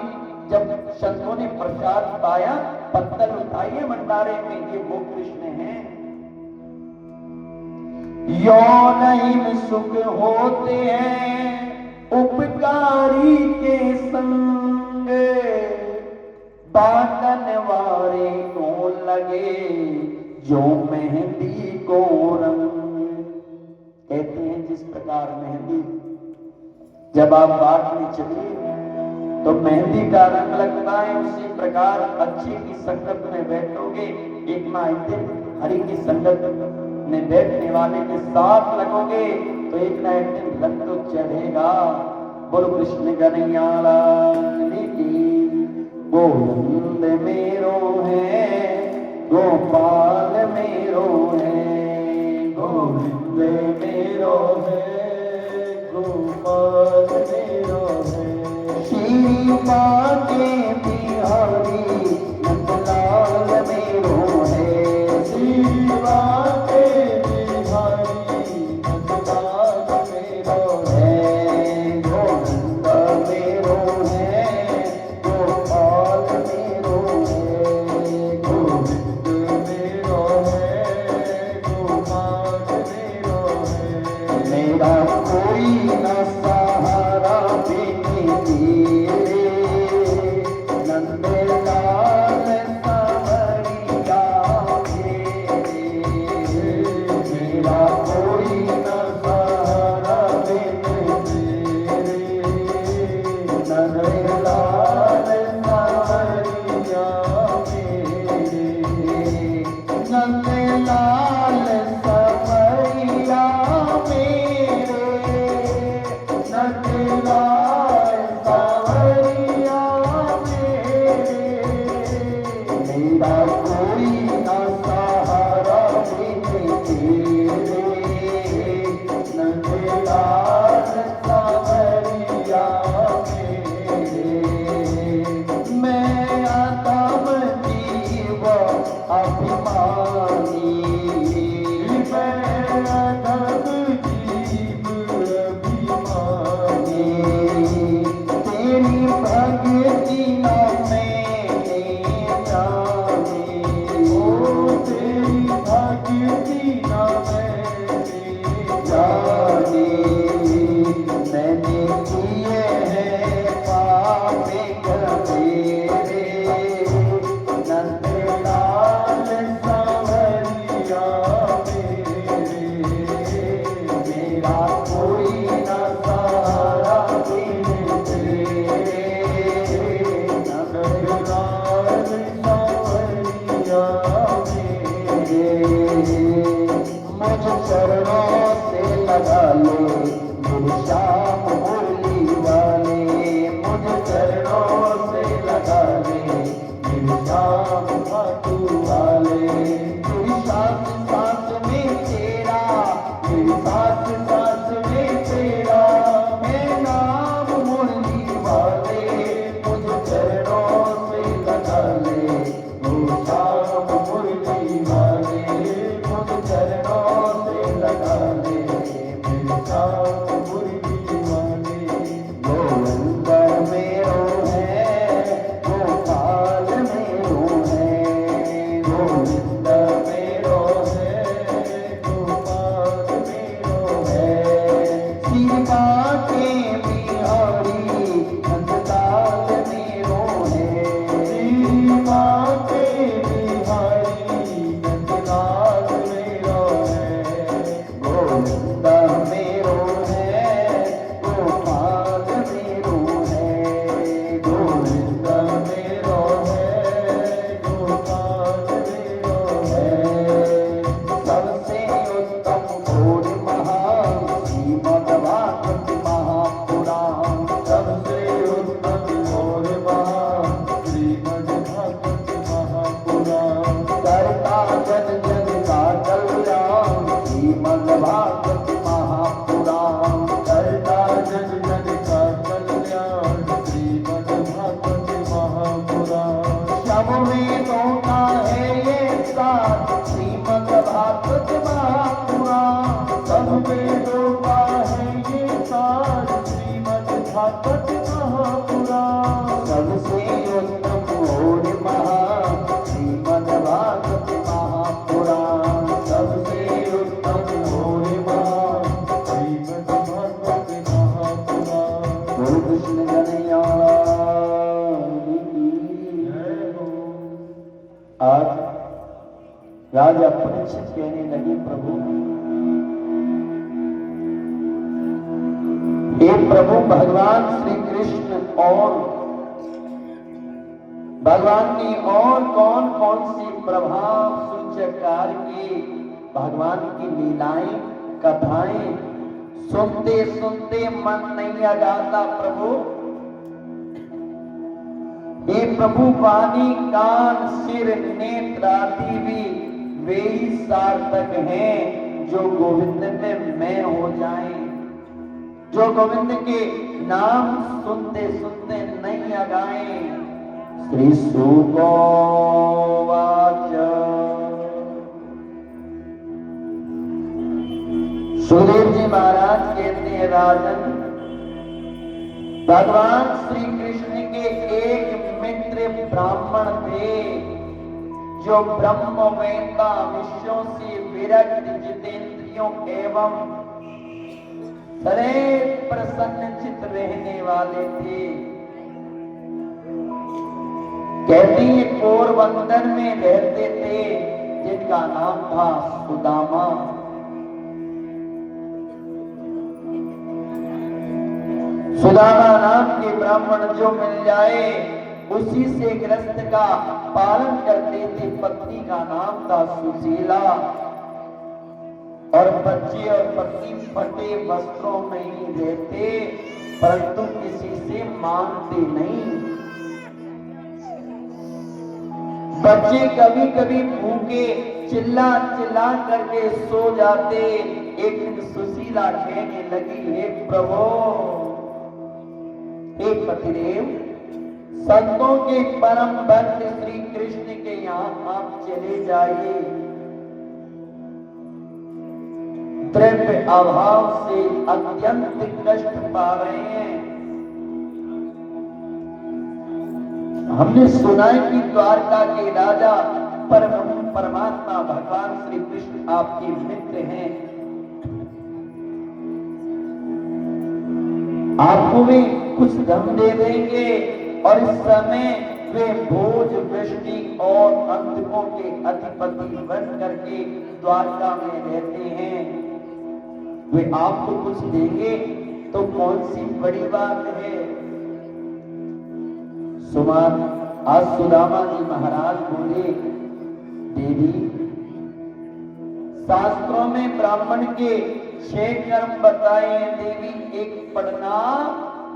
जब संतों ने प्रसाद पाया, पत्तल उठाइए भंडारे में, ये वो कृष्ण हैं। यौन सुख होते हैं उपकारी के संग, बांटन वारे को लगे जो मेहंदी को रंग। कहते हैं जिस प्रकार मेहंदी जब आप बांटने चलिए तो मेहंदी का रंग लगता है, उसी प्रकार अच्छे की संगत में बैठोगे, एक ना एक दिन हरि की संगत में बैठने वाले के साथ लगोगे तो एक ना एक दिन रंग तो चढ़ेगा। बोलो कृष्ण कन्हैया लाल की। गोविंद मेरो है गोपाल मेरो है, गोविंद मेरो है गोपाल मेरो है, श्री बाके बिहारी नंदलाल मेरो है, श्री बाके बिहारी नंदलाल मेरो है, गोविंद मेरो है गोपाल मेरो है, गोविंद मेरो है गोपाल मेरो है। मेरा कोई न सहारा भागवत महापुराण, सबसे उत्तम और महा श्रीमद् भागवत महापुराण, सबसे उत्तम और महा श्रीमद् भागवत महापुराण। गुरु कृष्ण कन्हैया की जय हो। आज राजा परीक्षित कहने लगे, प्रभु हे प्रभु, भगवान श्री कृष्ण और भगवान की और कौन कौन सी प्रभाव सूचकार की भगवान की लीलाएं कथाएं सुनते सुनते मन नहीं आ जाता। प्रभु हे प्रभु, वाणी कान सिर नेत्र आदि भी वे ही सार्थक हैं जो गोविंद में मैं हो जाएं, जो गोविंद के नाम सुनते सुनते नहीं आ गाए। श्री सुगोवाच, सुखदेव जी महाराज कहते हैं, राजन, भगवान श्री कृष्ण के एक मित्र ब्राह्मण थे जो ब्रह्मवेत्ता, विषयों से विरक्त, जितेंद्रियों एवं सदैव प्रसन्न चित्त रहने वाले थे। कहती है पोरबंदर में रहते थे, जिनका नाम था सुदामा। सुदामा नाम के ब्राह्मण जो मिल जाए उसी से गृहस्थ का पालन करते थे। पत्नी का नाम था सुशीला और बच्चे और पति फटे वस्त्रों में ही रहते, परंतु किसी से मांगते नहीं। बच्चे कभी कभी भूखे चिल्ला चिल्ला करके सो जाते। एक दिन सुशीला कहने लगी, हे प्रभु, हे पतिदेव, संतों के परम भक्त श्री कृष्ण के यहाँ आप चले जाइए। द्रव्य अभाव से अत्यंत कष्ट पा रहे हैं। हमने सुना है कि द्वारका के राजा परमात्मा भगवान श्री कृष्ण आपके मित्र हैं। आपको वे कुछ धन दे देंगे और इस समय वे भोज वृष्टि और अंधकों के अधिपति बन करके द्वारका में रहते हैं। वे आपको कुछ देंगे तो कौन सी बड़ी बात है। सुमान आज सुदामा जी महाराज बोले, देवी, शास्त्रों में ब्राह्मण के 6 कर्म बताए हैं देवी। एक पढ़ना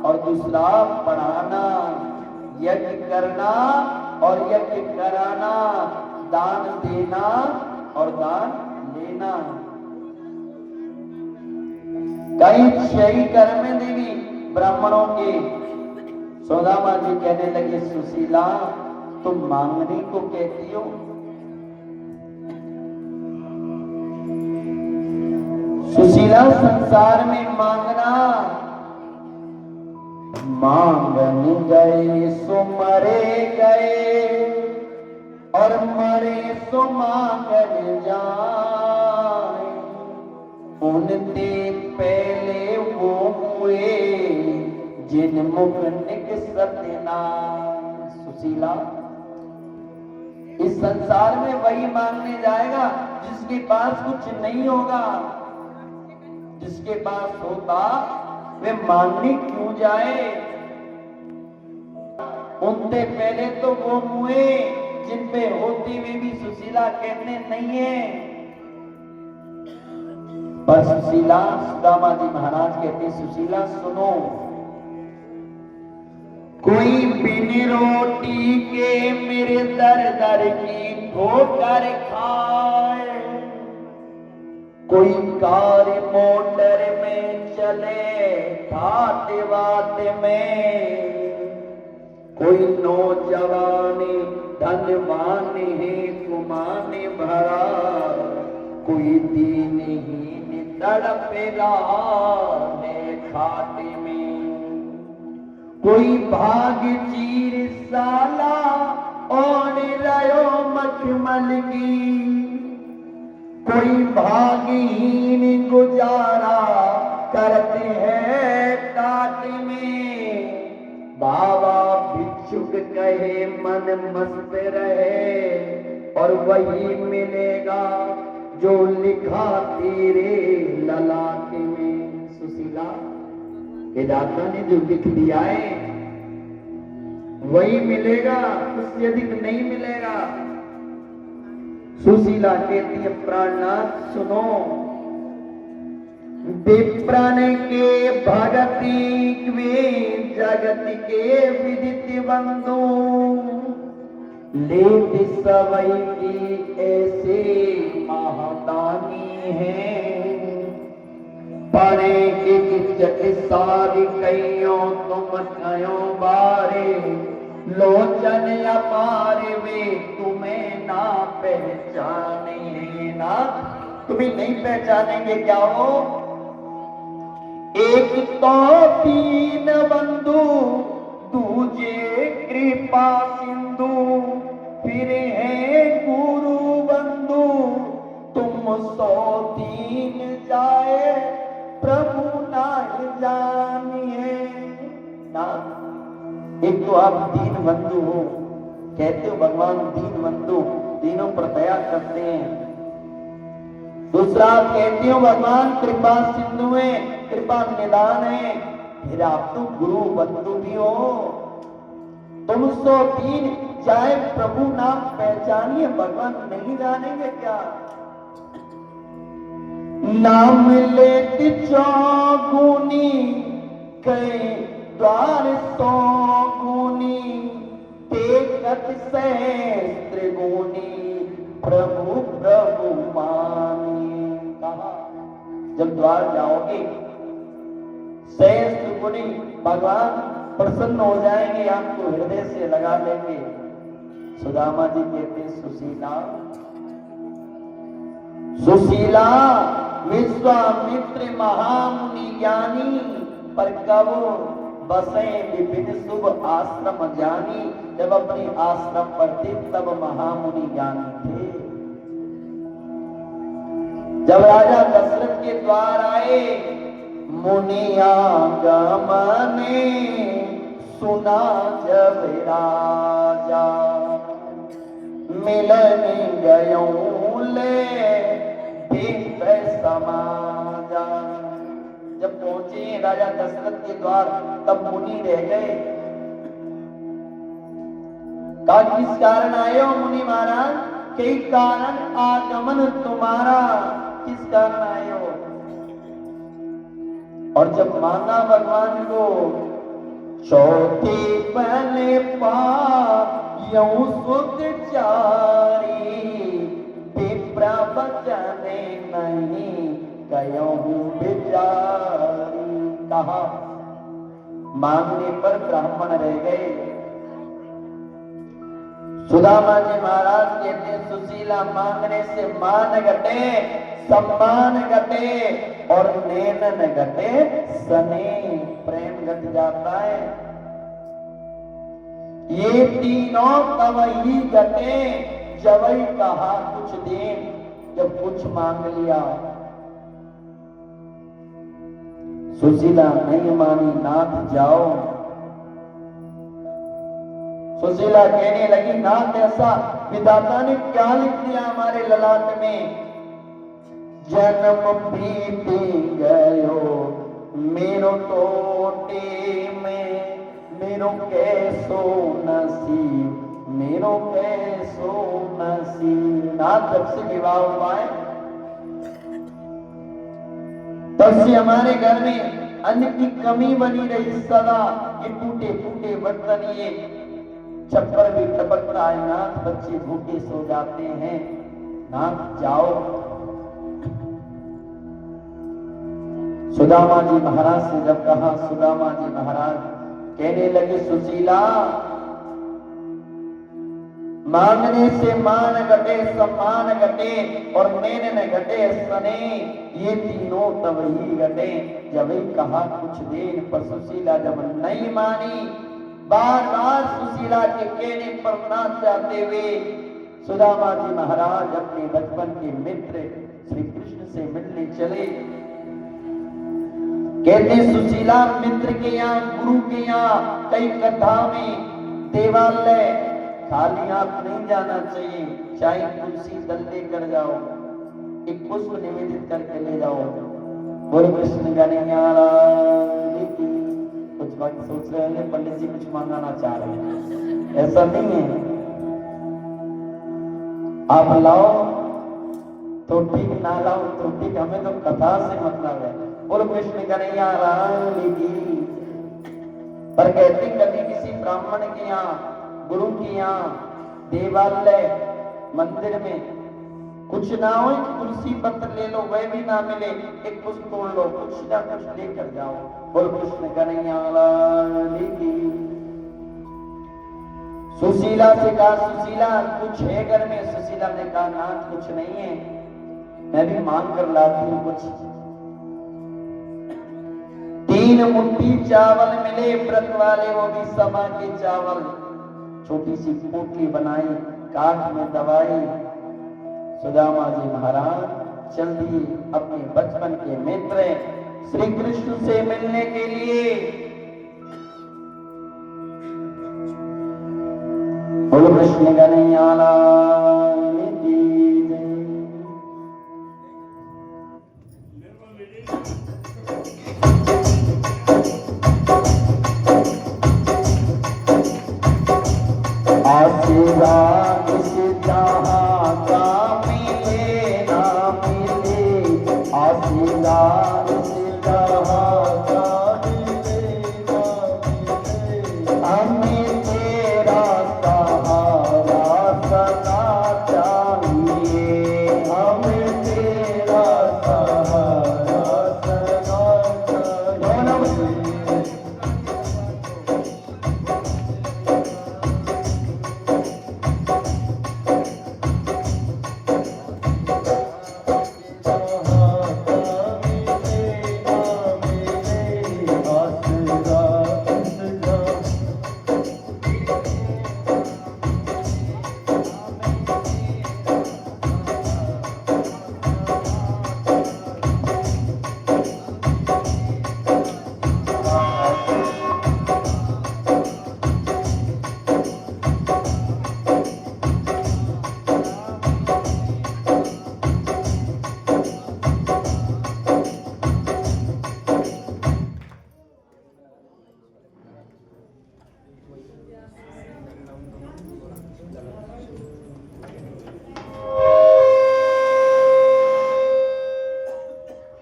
और दूसरा पढ़ाना, यज्ञ करना और यज्ञ कराना, दान देना और दान लेना। कई 6 कर्म है देवी ब्राह्मणों के। सुदामा जी कहने लगे, सुशीला, तुम मांगने को कहती हो। सुशीला, संसार में मांगना, मांगन गए सो मरे गए और मरे सो मांगन जाए। उनते पहले वो हुए जिन मुख निकसत नाम। सुशीला, इस संसार में वही मांगने जाएगा जिसके पास कुछ नहीं होगा। जिसके पास होता वे मांगने क्यों जाए। उनसे पहले तो वो हुए जिन पे होती हुई भी सुशीला कहते नहीं है। पर सुशीला, सुदामा जी महाराज कहते, सुशीला सुनो, कोई बिन रोटी के मेरे दर दर की ठोकर खाए, कोई कार मोटर में चले ठाटे बाते में, कोई नौजवानी धनवान है कुमाने भरा, कोई दीनहीन तड़पेला है खाटे में। कोई भाग चीर साला और रयो मखमल की, कोई भागहीन गुजारा करते हैं काट में। बाबा भिक्षुक कहे मन मस्त रहे और वही मिलेगा जो लिखा तेरे ललाट में। सुशीला ये दाता ने जो लिख दिया है वही मिलेगा, उससे अधिक नहीं मिलेगा। सुशीला कहती है प्राणनाथ सुनो, विप्रण के भगति वे जगत के विदित बंधु, लेत सवई की ऐसे महादानी है। परे एक जट सारी कईयों तुम कयो बारे, लोचन अपारे वे तुम्हें ना पहचाने। ना तुम्हें नहीं पहचानेंगे क्या हो? एक तो तीन बंधु दूजे कृपा सिंधु, फिर है गुरु बंधु तुम 103 जाए प्रभु ना जानिए। ना एक तो आप दीन बंधु हो, कहते हो भगवान दीन बंधु, दीनों पर दया करते हैं। दूसरा आप कहते हो भगवान कृपा सिंधु है, कृपा निदान है। फिर आप तो गुरु बंधु भी हो। तुम 103 जाए प्रभु नाम पहचानिए, भगवान नहीं जानेंगे क्या? नाम लेती चौगुनी कई द्वार 100 गुनी, देखत सहस्त्र गुनी प्रभु प्रभु मानी। कहा जब द्वार जाओगे सहस्त्र गुनी भगवान प्रसन्न हो जाएंगे, आपको हृदय से लगा लेंगे। सुदामा जी कहते सुशीला, सुशीला विश्वामित्र महामुनि ज्ञानी, पर कब बसे विभिन्न शुभ आश्रम जानी। जब अपने आश्रम पर थे तब महामुनि ज्ञानी थे। जब राजा दशरथ के द्वार आए, मुनिया गमने सुना जब राजा, मिलन गयों ले भीतर समाजा। जब पहुंचे राजा दशरथ के द्वार तब मुनि रह गए। कहा किस कारण आए हो मुनि महाराज? कई कारण आगमन तुम्हारा, किस कारण आए हो? और जब मांगा भगवान को, चौथे पहले पायऊ सुख चारी, विप्रा बचने नहीं कयहूं बिचारी। कहा मांगने पर ब्राह्मण रह गए। सुदामा जी महाराज कहते सुशीला मांगने से मान घटे, सम्मान घटे और नैनन घटे सने, प्रेम घट जाता है। ये तीनों तब ही घटे जब ही कहा कुछ दे, जब कुछ मांग लिया। सुशीला नहीं मानी, नाथ जाओ। सुशीला कहने लगी नाथ ऐसा विधाता ने क्या लिख दिया हमारे ललाट में? जन्म बीती गयो मेरो टोटे में, मेरो कैसो नसीब, मेरो कैसो नसीब। नाथ जब से विवाह हुआ है तब से हमारे घर में अन्न की कमी बनी रही सदा। ये टूटे फूटे बर्तन, ये छप्पर भी टपकता है नाथ, बच्चे भूखे सो जाते हैं। नाथ जाओ। सुदामा जी महाराज से जब कहा, सुदामा जी महाराज कहने लगे सुशीला मांगने से मान घटे सम्मान घटे और नैन न घटे सने, ये तीनों तब ही घटे जब ही कहा कुछ देर पर सुशीला जब नहीं मानी। बार बार सुशीला के कहने पर ना चाहते हुए सुदामा जी महाराज अपने बचपन के मित्र श्री कृष्ण से मिलने चले। कहते सुशीला मित्र के यहाँ गुरु के यहाँ कई कथा में देवालय खाली आप नहीं जाना चाहिए, चाहे तुलसी दल लेकर जाओ, एक पुष्प निवेदित करके ले जाओ। बोलो कृष्ण कन्हैया लाल की। कुछ बात सोच रहे हैं पंडित जी कुछ मांगाना चाह रहे हैं, ऐसा नहीं है। आप लाओ तो ठीक, ना लाओ तो ठीक, हमें तो कथा से मतलब है। बोलो कृष्ण कन्हैया लाल की। पर कहते कभी किसी ब्राह्मण के यहाँ गुरु के यहाँ देवालय मंदिर में कुछ ना हो, तुलसी पत्र ले लो, वह भी ना मिले, एक पुष्प तोड़ लो, कुछ ना कुछ लेकर जाओ। बोल कृष्ण कन्हैया लाल की। सुशीला से कहा सुशीला कुछ है घर में? सुशीला ने कहा ना कुछ नहीं है, मैं भी मांग कर लाती हूँ कुछ। 3 मुट्ठी चावल मिले व्रत वाले, वो भी समा के चावल, छोटी सी पोटली बनाई, काठ में दबाई। सुदामा जी महाराज चल दिए अपने बचपन के मित्र श्री कृष्ण से मिलने के लिए। बोलो कृष्ण कन्हैया लाल की जय। आशीर्वाद इस जहां का मिले ना मिले, आशीर्वाद इस जहां का मिले ना मिले, हमें तेरा सहारा सदा चाहिए, हमें तेरा सहारा सदा चाहिए।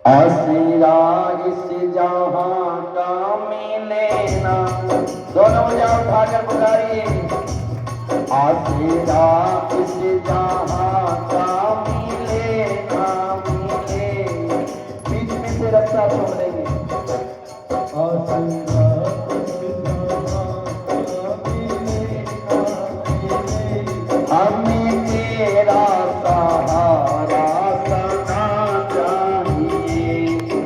आशीर्वाद इस जहां का मिले ना, दोनों बजा उठाकर पुकारिए। आशीर्वाद इस जहां का मिले ना मिले, बीच में से रास्ता छोड़ देंगे। आशीर्वाद इस जहां का मिले ना मिले, हमें तेरा सहारा सदा चाहिए,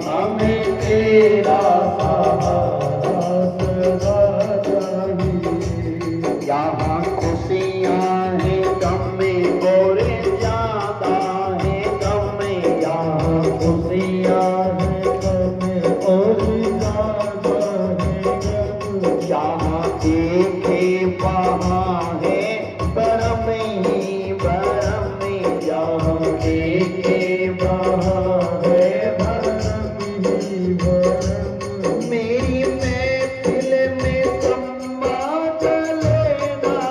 हमें तेरा सहारा सदा चाहिए। यहाँ खुशियाँ हैं गम में और ज्यादा है गम में, यहाँ खुशियाँ हैं गम में और ज्यादा है गम, यहाँ देखे वहाँ है बरम ही बरम, यहाँ देखे वहाँ है बरम ही बरम। मेरी महफिल में सम्मा चले ना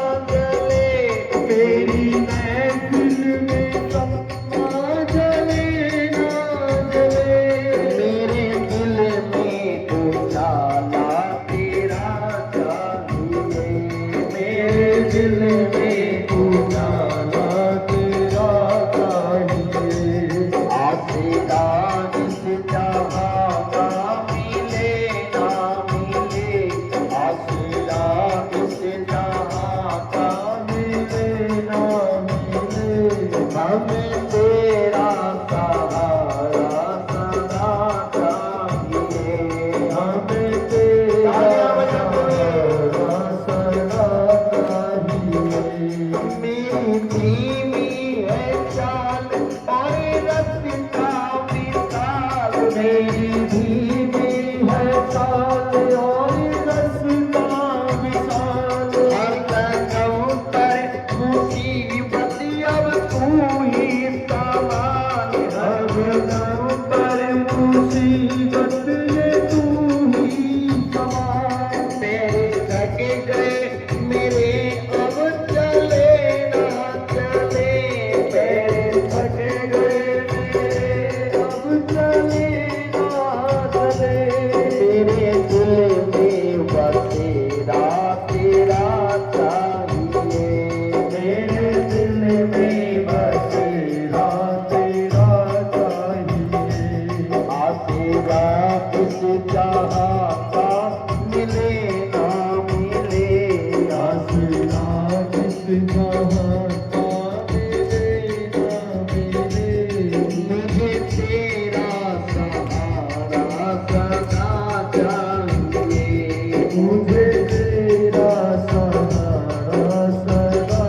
मुझे तेरा सहारा सदा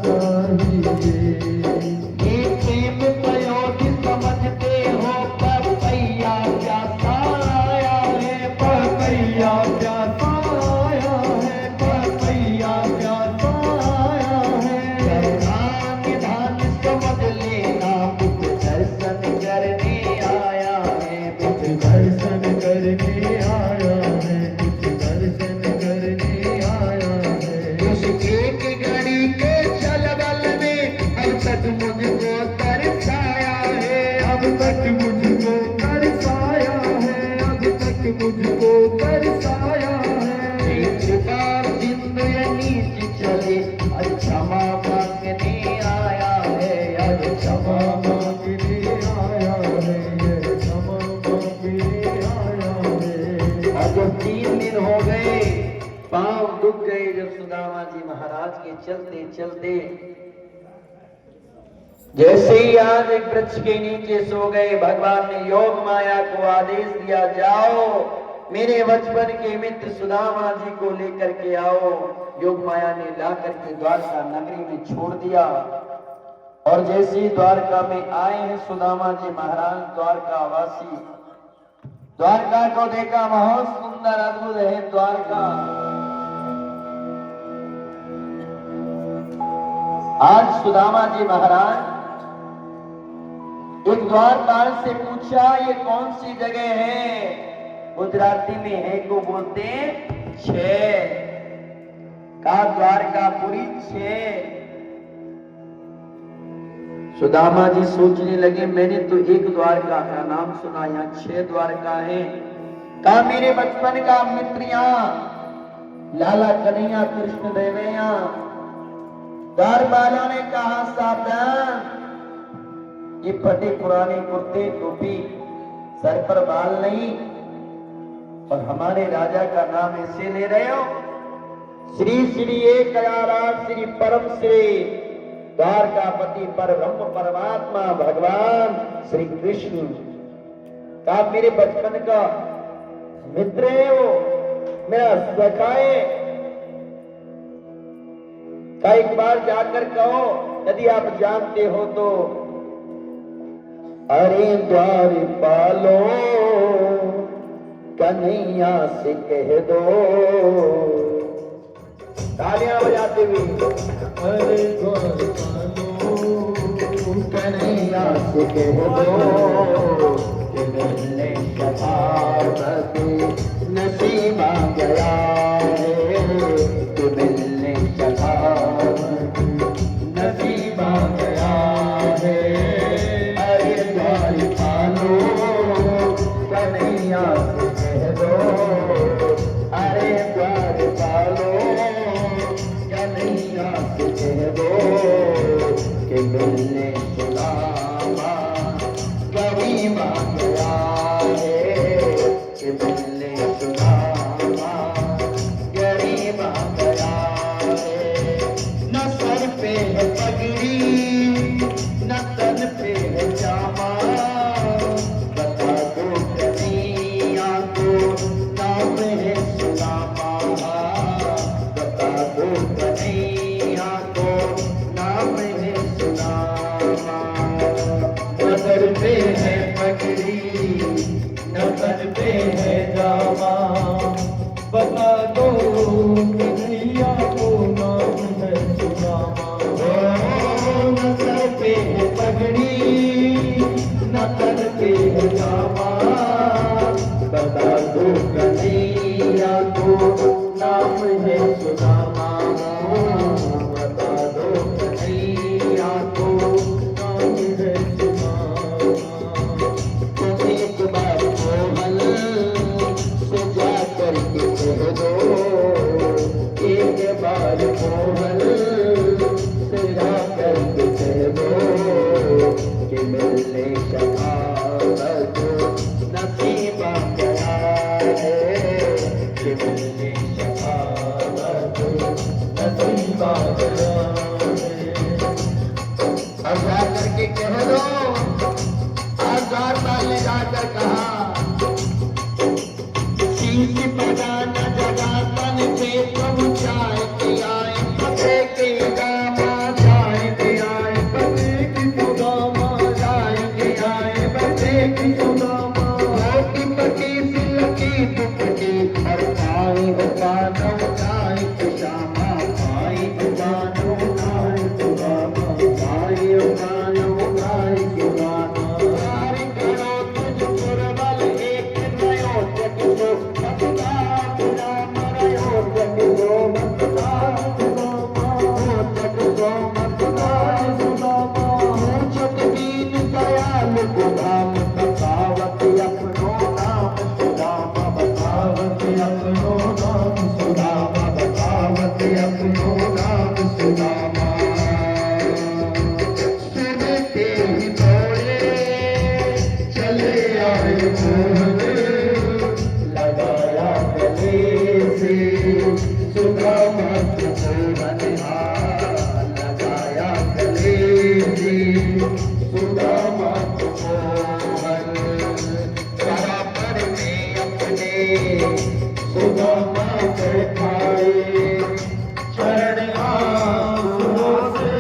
चाहिए। ये प्रेम प्रयोग समझते हो पपैया प्यासा आया है, पपैया प्यासा आया है, पपैया प्यासा आया है। करुणा निधान समझ लेना मुझ दर्शन करने आया है, कुछ दर्शन करने आया है, कुछ दर्शन करने आया है। उस एक घड़ी के छलबल में अब तक मुझको तरसाया है, अब तक मुझको तरसाया है, अब तक मुझको तरसाया है। एक बार जिंदगी चले आज क्षमा मांगने आया है, आज क्षमा क्षमा मांगने आया है, ये क्षमा मांगने आया है। और जब 3 दिन हो गए, पांव दुख गए, जब सुदामा जी महाराज के चलते चलते जैसे ही आज एक वृक्ष के नीचे सो गए, भगवान ने योग माया को आदेश दिया, जाओ मेरे बचपन के मित्र सुदामा जी को लेकर के आओ। योग माया ने ला करके द्वारका नगरी में छोड़ दिया और जैसे ही द्वारका में आए हैं सुदामा जी महाराज, द्वारका वासी द्वारका को देखा, बहुत सुंदर अद्भुत है द्वारका। आज सुदामा जी महाराज एक द्वारपाल से पूछा, ये कौन सी जगह है? गुजराती में है को बोलते हैं 6 का, द्वारकापुरी 6। सुदामा जी सोचने लगे, मैंने तो एक द्वारका का नाम सुना, यहाँ 6 द्वारका है। कहा मेरे बचपन का मित्र यहाँ लाला कन्हैया कृष्ण देवैया। द्वारपालों ने कहा, सावधान, ये फटे पुराने कुर्ते टोपी, सर पर बाल नहीं, और हमारे राजा का नाम ऐसे ले रहे हो। श्री श्री एक आराध श्री परम श्री द्वारकापति पर ब्रह्म परमात्मा भगवान श्री कृष्ण का मेरे बचपन का मित्र है, वो मेरा सखा है। का एक बार जाकर कहो, यदि आप जानते हो तो। अरे द्वारपालो कन्हैया से कह दो, तालियां बजाते हुए, अरे द्वारपालो कन्हैया से कह दो कि मिलने शफाअत नसीबा गया है, कि मिलने शफाअत नसीबा गया है। अरे द्वारपालो कन्हैया से कह दो, अरे द्वारपालो कन्हैया से कह दो कि मिलने सुदामा गरीबा गया है, कि मिलने सुदामा गरीबा गया है। न सर पे है पगड़ी, न तन पे है जामा, बता दो कन्हैया को नाम है सुदामा, बता दो कन्हैया को नाम है सुदामा। न सर पे है पगड़ी, न तन पे है जामा, बता दो कन्हैया को नाम है सुदामा। न सर पे है पगड़ी, न तन पे है जामा, बता दो कन्हैया को नाम है सुदामा, बता दो कन्हैया को नाम है सुदामा। तुम एक बार कोमल से जा करके कह दो, एक बार कोमल से जा करके कह दो कि मिलने शफाअत नसीबा गया है, कि मिलने शफाअत नसीबा गया है। अब जा करके कह दो। आज द्वारपाल ने जाकर कहा, शीश बजाना जगाता मानव नायक श्यामा माई मानव नायक रामा माई मानव नायक रामा हरि करो तुझ पुरबल एक नयो जग जो सदा राम रयो जग जो सदा जग जो सदा जग दीन दयाल गुलाम बतावत अपनो नाम सुदामा बतावत अपनो नाम सुदामा बतावत अपनो नाम सुदामा सुनते ही दौड़े चले आए मोहने लगाया गले से सुदामा को मोहन लगाया गले से सुदामा को मोहन बराबर में अपने सुदामा बैठाए चरण आंसुओं से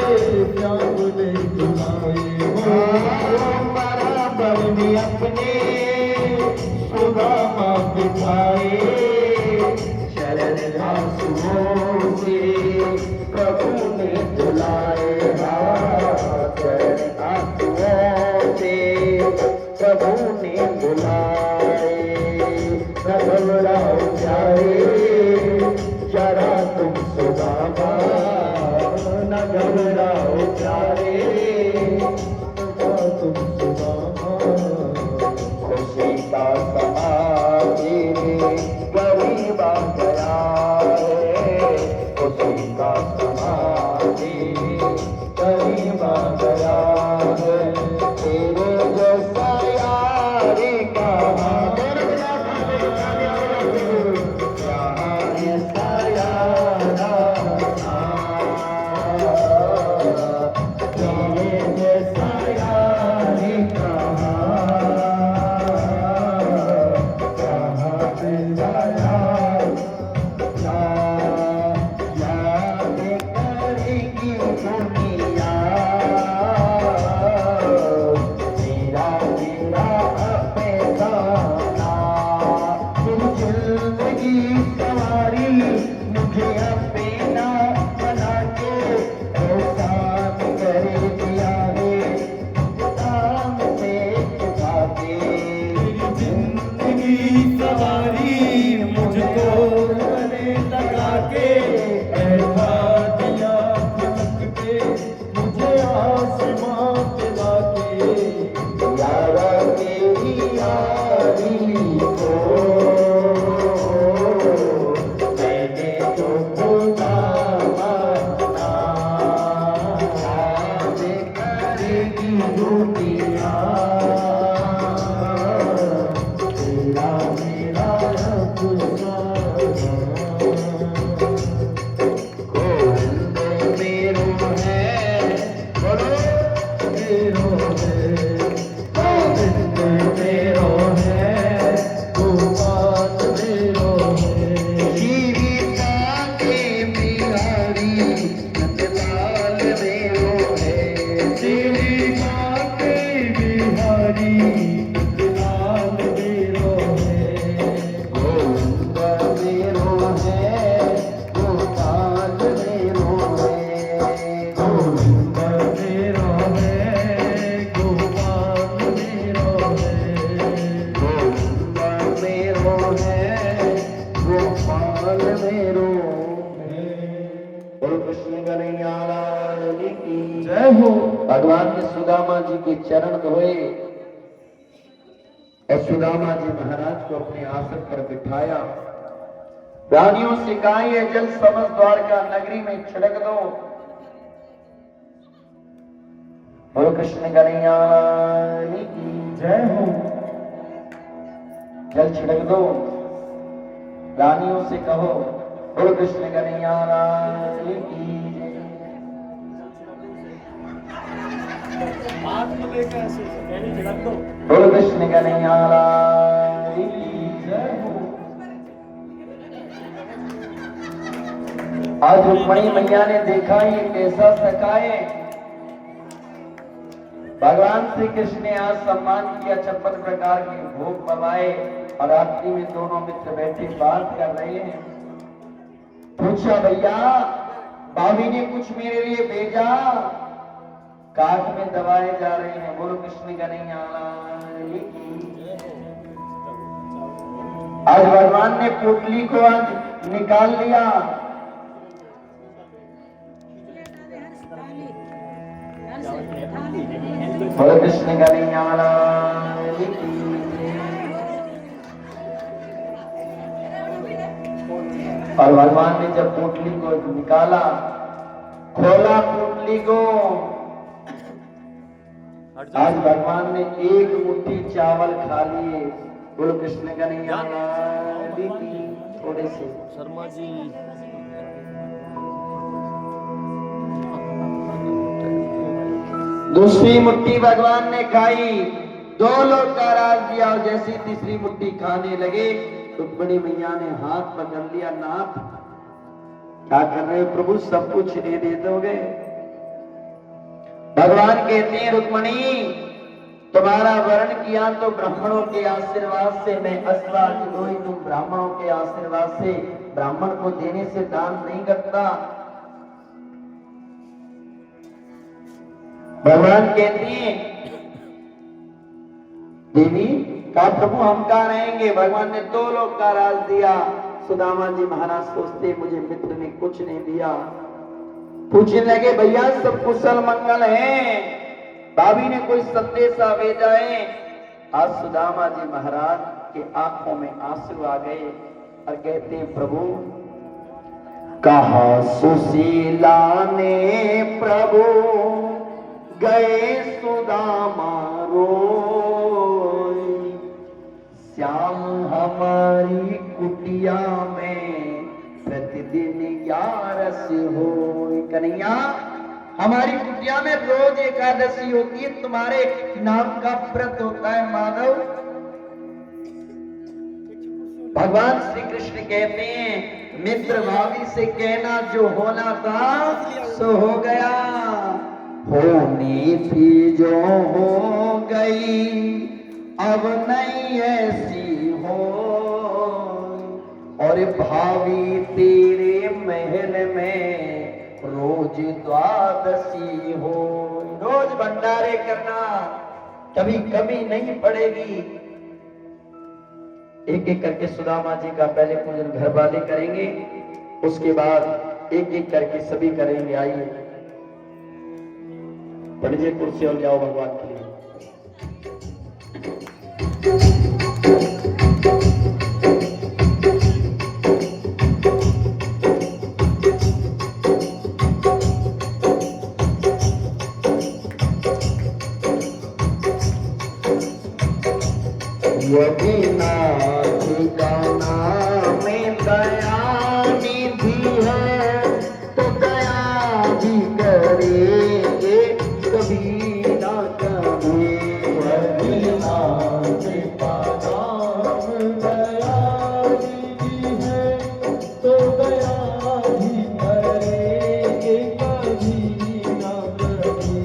प्याले दुलाए बराबर में अपने सुदामा बिठाए चरण आंसुओं से प्रभु ने दुलाए चरण आंसुओं से प्रभु ने बुलाए न घबराओ प्यारे जरा तुम सुदामा न घबराओ प्यारे जरा तुम सुदामा खुशी का समा तेरे गरीब आ गया है खुशी का समा तेरे गरीब आ गया है तेरे जैसा यारी कहाँ ऐसा यारा तेरे जैसा यारी कहाँ मिल याद करेगी दुनिया तेरा तेरा अपना फिर जिंदगी सवारी मुझे अपना बना के एहसान कर दिया है नाम से उठा के जिंदगी सवारी मुझको गले लगा के बैठा दिया फलक पे मुझे आसमां दिला के यारा तेरी यारी को मैंने तो खुदा माना याद करेगी दुनिया तेरा मेरा अफसाना गोविंद मेरो है बोलो मेरो है गोविंद मेरो है गोपाल मेरो है जीविता के बिहारी नंदलाल मेरो है तेरी बाटे बिहारी लाल मेरो है गोविंद मेरो है गोपाल मेरो है गोविंद मेरो है गोपाल मेरो है गोविंद मेरो है गोपाल मेरो है बोलो कृष्ण कन्हैया लाल की जय हो भगवान ने सुदामा जी के चरण धोए और सुदामा जी महाराज को अपने आसन पर बिठाया रानियों से कहा ये जल समस्त द्वारका नगरी में छिड़क दो बोलो कृष्ण कन्हैया लाल की जय हो जल छिड़क दो रानियों से कहो बोलो कृष्ण कन्हैया लाल की हाथ में लेकर ऐसे पहले छिड़क दो बोलो कृष्ण कन्हैया लाल की जय हो आज रुक्मणी मैया ने देखा ये कैसा सखाए भगवान श्री कृष्ण ने आज सम्मान किया 56 प्रकार के भोग पवाए और रात्रि में दोनों मित्र बैठे बात कर रहे हैं पूछा भैया भाभी ने कुछ मेरे लिए भेजा? काट में दबाए जा रहे हैं। बोलो कृष्ण कन्हैया लाल की। आज भगवान ने पोटली को आज निकाल लिया। बोलो कृष्ण कन्हैया लाल की। और भगवान ने जब पोटली को निकाला, खोला पोटली को, आज भगवान ने एक मुट्ठी चावल खा लिए। बोलो कृष्ण कन्हैया लाल की। थोड़े से शर्मा जी दूसरी मुट्ठी भगवान ने खाई, 2 लोग का राज दिया। और जैसी तीसरी मुट्ठी खाने लगे तो बड़ी मैया ने हाथ पकड़ लिया। नाथ क्या कर रहे हो प्रभु, सब कुछ दे दोगे? भगवान कहते हैं रुक्मणी तुम्हारा वर्ण किया तो ब्राह्मणों के आशीर्वाद से, मैं अस्वाद कोई तुम ब्राह्मणों के आशीर्वाद से, ब्राह्मण को देने से दान नहीं करता। भगवान कहते हैं देवी का प्रभु हम कहाँ रहेंगे? भगवान ने 2 लोग का राज दिया। सुदामा जी महाराज सोचते मुझे मित्र ने कुछ नहीं दिया। पूछने लगे भैया सब कुशल मंगल है? भाभी ने कोई संदेशा भेजा है? आज सुदामा जी महाराज के आंखों में आंसू आ गए और कहते हैं प्रभु कहा सुशीला ने प्रभु गए सुदामा रोई, श्याम हमारी कुटिया में प्रतिदिन 11 हो। कन्हैया हमारी कुटिया में रोज एकादशी होती है, तुम्हारे नाम का व्रत होता है माधव। भगवान श्री कृष्ण कहते हैं मित्र भावी से कहना जो होना था सो हो गया, होनी थी जो हो गई अब नहीं ऐसी हो। और भावी तेरे महल में रोज द्वादशी हो। रोज भंडारे करना, कभी कमी नहीं पड़ेगी। एक एक करके सुदामा जी का पहले पूजन घर वाले करेंगे, उसके बाद एक एक करके सभी करेंगे। आइए बढ़िए कुर्सी और जाओ भगवान के लिए। यदि नाथ का नाम दया निधि है तो दया भी करेंगे कभी ना कभी। यदि नाथ का नाम दया निधि है तो दया भी करेंगे कभी ना कभी।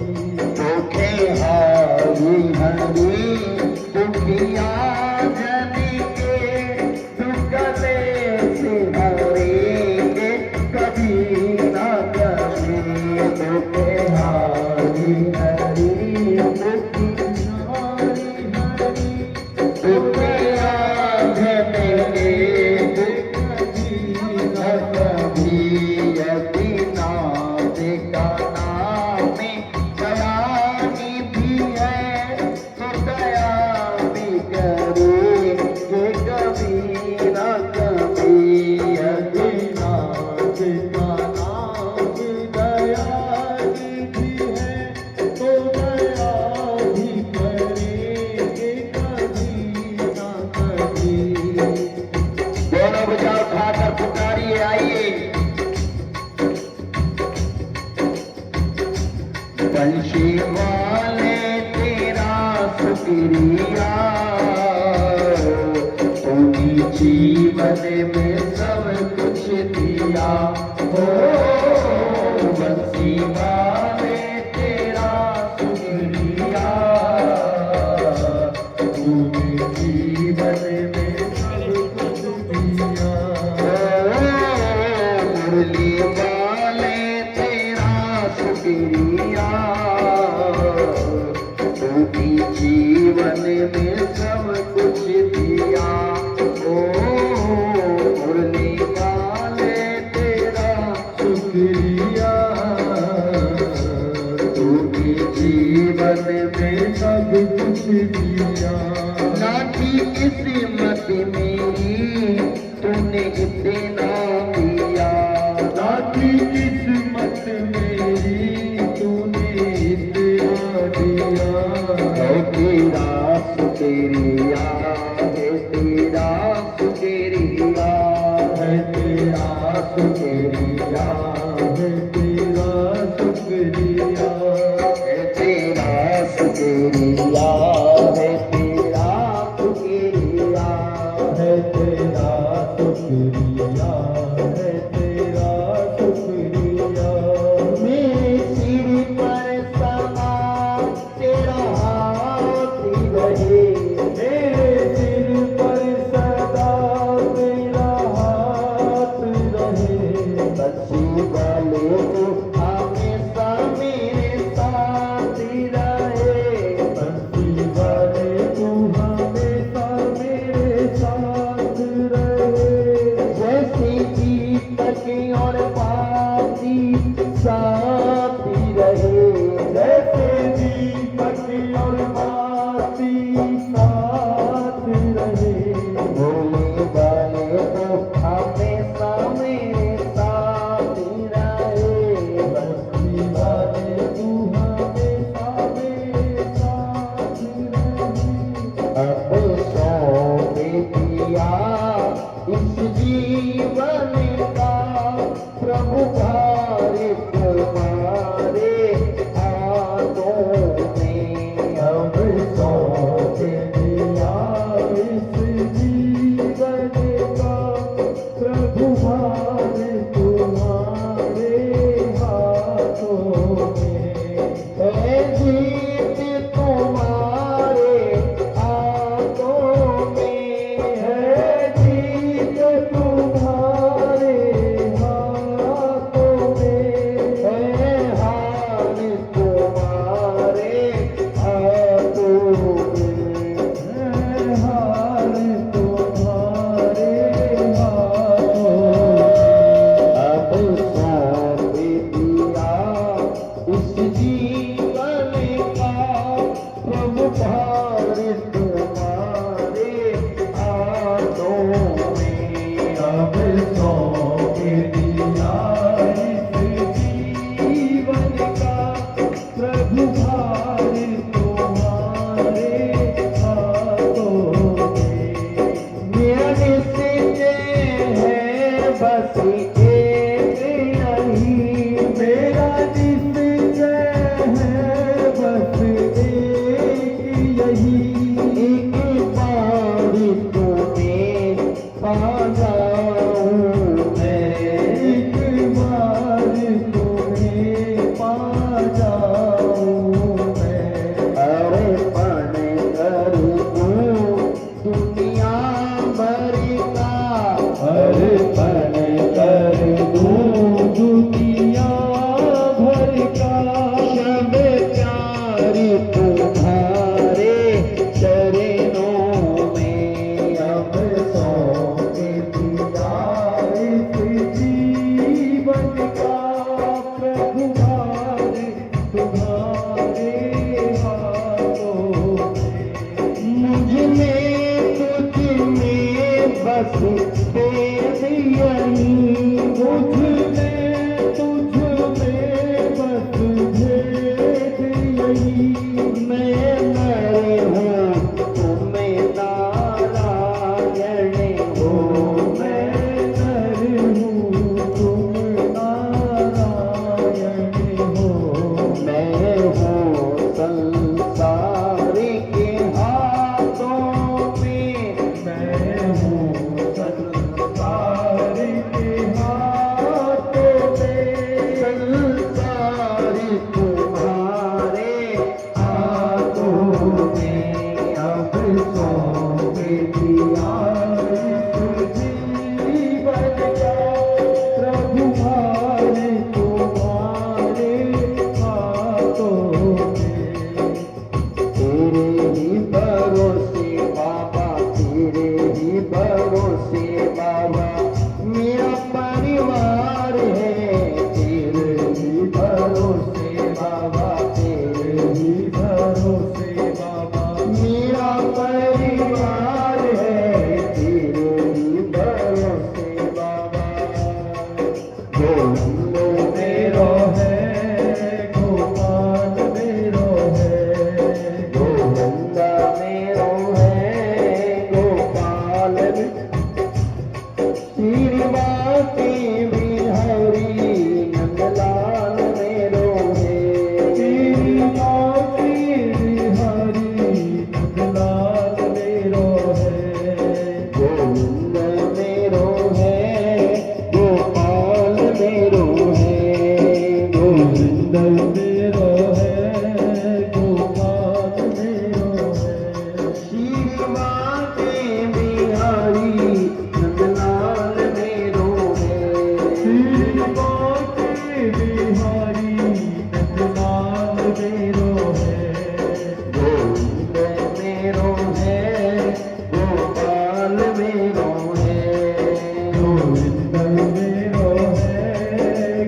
दुखे हरि हरि दुखिया बंशी वाले तेरा शुक्रिया, तूने जीवन में सब कुछ दिया। हो बंशी वाले तेरा शुक्रिया, तूने जीवन में सब कुछ दिया। मुरली वाले तेरा शुक्रिया, तूने जीवन में सब कुछ दिया। ओ मुरली वाले तेरा शुक्रिया, तूने जीवन में सब कुछ दिया। ना थी किस्मत मेरी, तूने इतना दिया। ना थी किस्मत मेरी, तूने इतना दिया। है तेरा शुक्रिया, है तेरा शुक्रिया, है तेरा शुक्रिया, है तेरा शुक्रिया। है तेरा शुक्रिया, है तेरा शुक्रिया। है तेरा शुक्रिया, है तेरा शुक्रिया। मेरे सिर पर समा तेरा हाथ रहे, मेरे सिर पर सदा तेरा हाथ रहे। बच्ची वाले को हमेशा है, तेरे ही भरोसे बाबा, तेरे ही भरोसे बाबा। मेरा परिवार है, तेरे ही भरोसे बाबा। गोविंद मेरो है, गोपाल मेरो है, गोविंद मेरो है, गोपाल श्रीनिवासी बिहारी नंदलाल मेरो है, श्रीनिवासी बिहारी नंदलाल मेरो है। गोविंद मेरो है, गोपाल मेरो है, गोविंद मेरो है, गोपाल मेरो है। श्रीनिवासी बिहारी नंदलाल मेरो है, श्रीनिवासी बिहारी नंदलाल मेरो है। गोविंद मेरो है, गोपाल मेरो है, गोविंद मेरो है,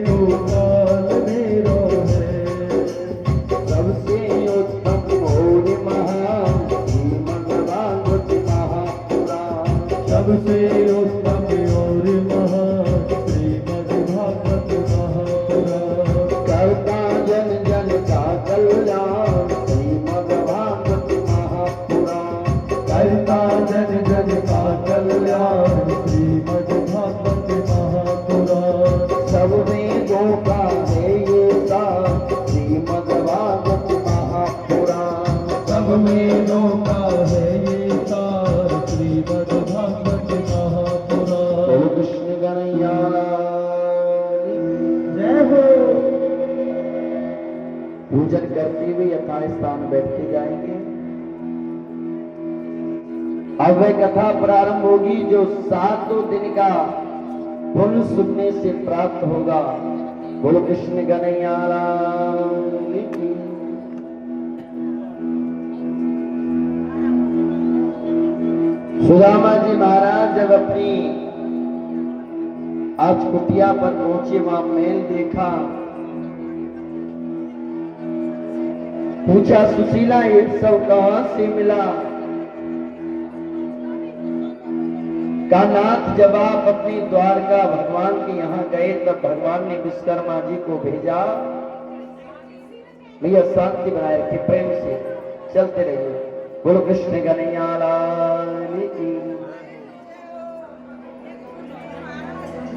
गोपाल मेरो है। सबसे उत्तम और महान श्रीमद् भागवत महापुराण, सबसे उत्तम और महान श्रीमद् भागवत महापुराण। करता जन जन का कल्याण श्रीमद् भागवत महापुराण, करता जन जन का कल्याण श्रीमद् भागवत महापुराण। सब वेदों का है ये सार श्रीमद् भागवत महापुराण, सब वेदों का है ये सार श्रीमद् भागवत महापुराण। बोलो कृष्ण कन्हैया जय हो। पूजन करते हुए यथास्थान बैठते जाएंगे। अब वह कथा प्रारंभ होगी जो 7 दिन का पुण्य सुनने से प्राप्त होगा। बोलो कृष्ण कन्हैया की। सुदामा जी महाराज जब अपनी आज कुटिया पर पहुंचे, वहां मेल देखा, पूछा सुशीला ये सब कहां से मिला? का नाथ जब आप अपनी द्वारका भगवान के यहाँ गए तब भगवान ने विश्वकर्मा जी को भेजा, भैया शांति बनाए रखे, प्रेम से चलते रहिए। बोलो कृष्ण कन्हैया लाल की।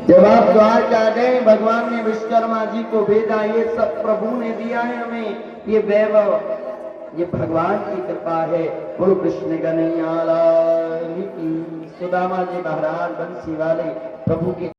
जब आप द्वारका गए, भगवान ने विश्वकर्मा जी को भेजा, ये सब प्रभु ने दिया है हमें, ये वैभव, ये भगवान की कृपा है। बोलो कृष्ण कन्हैया लाल की। सुदामा जी महाराज बंसी वाले प्रभु के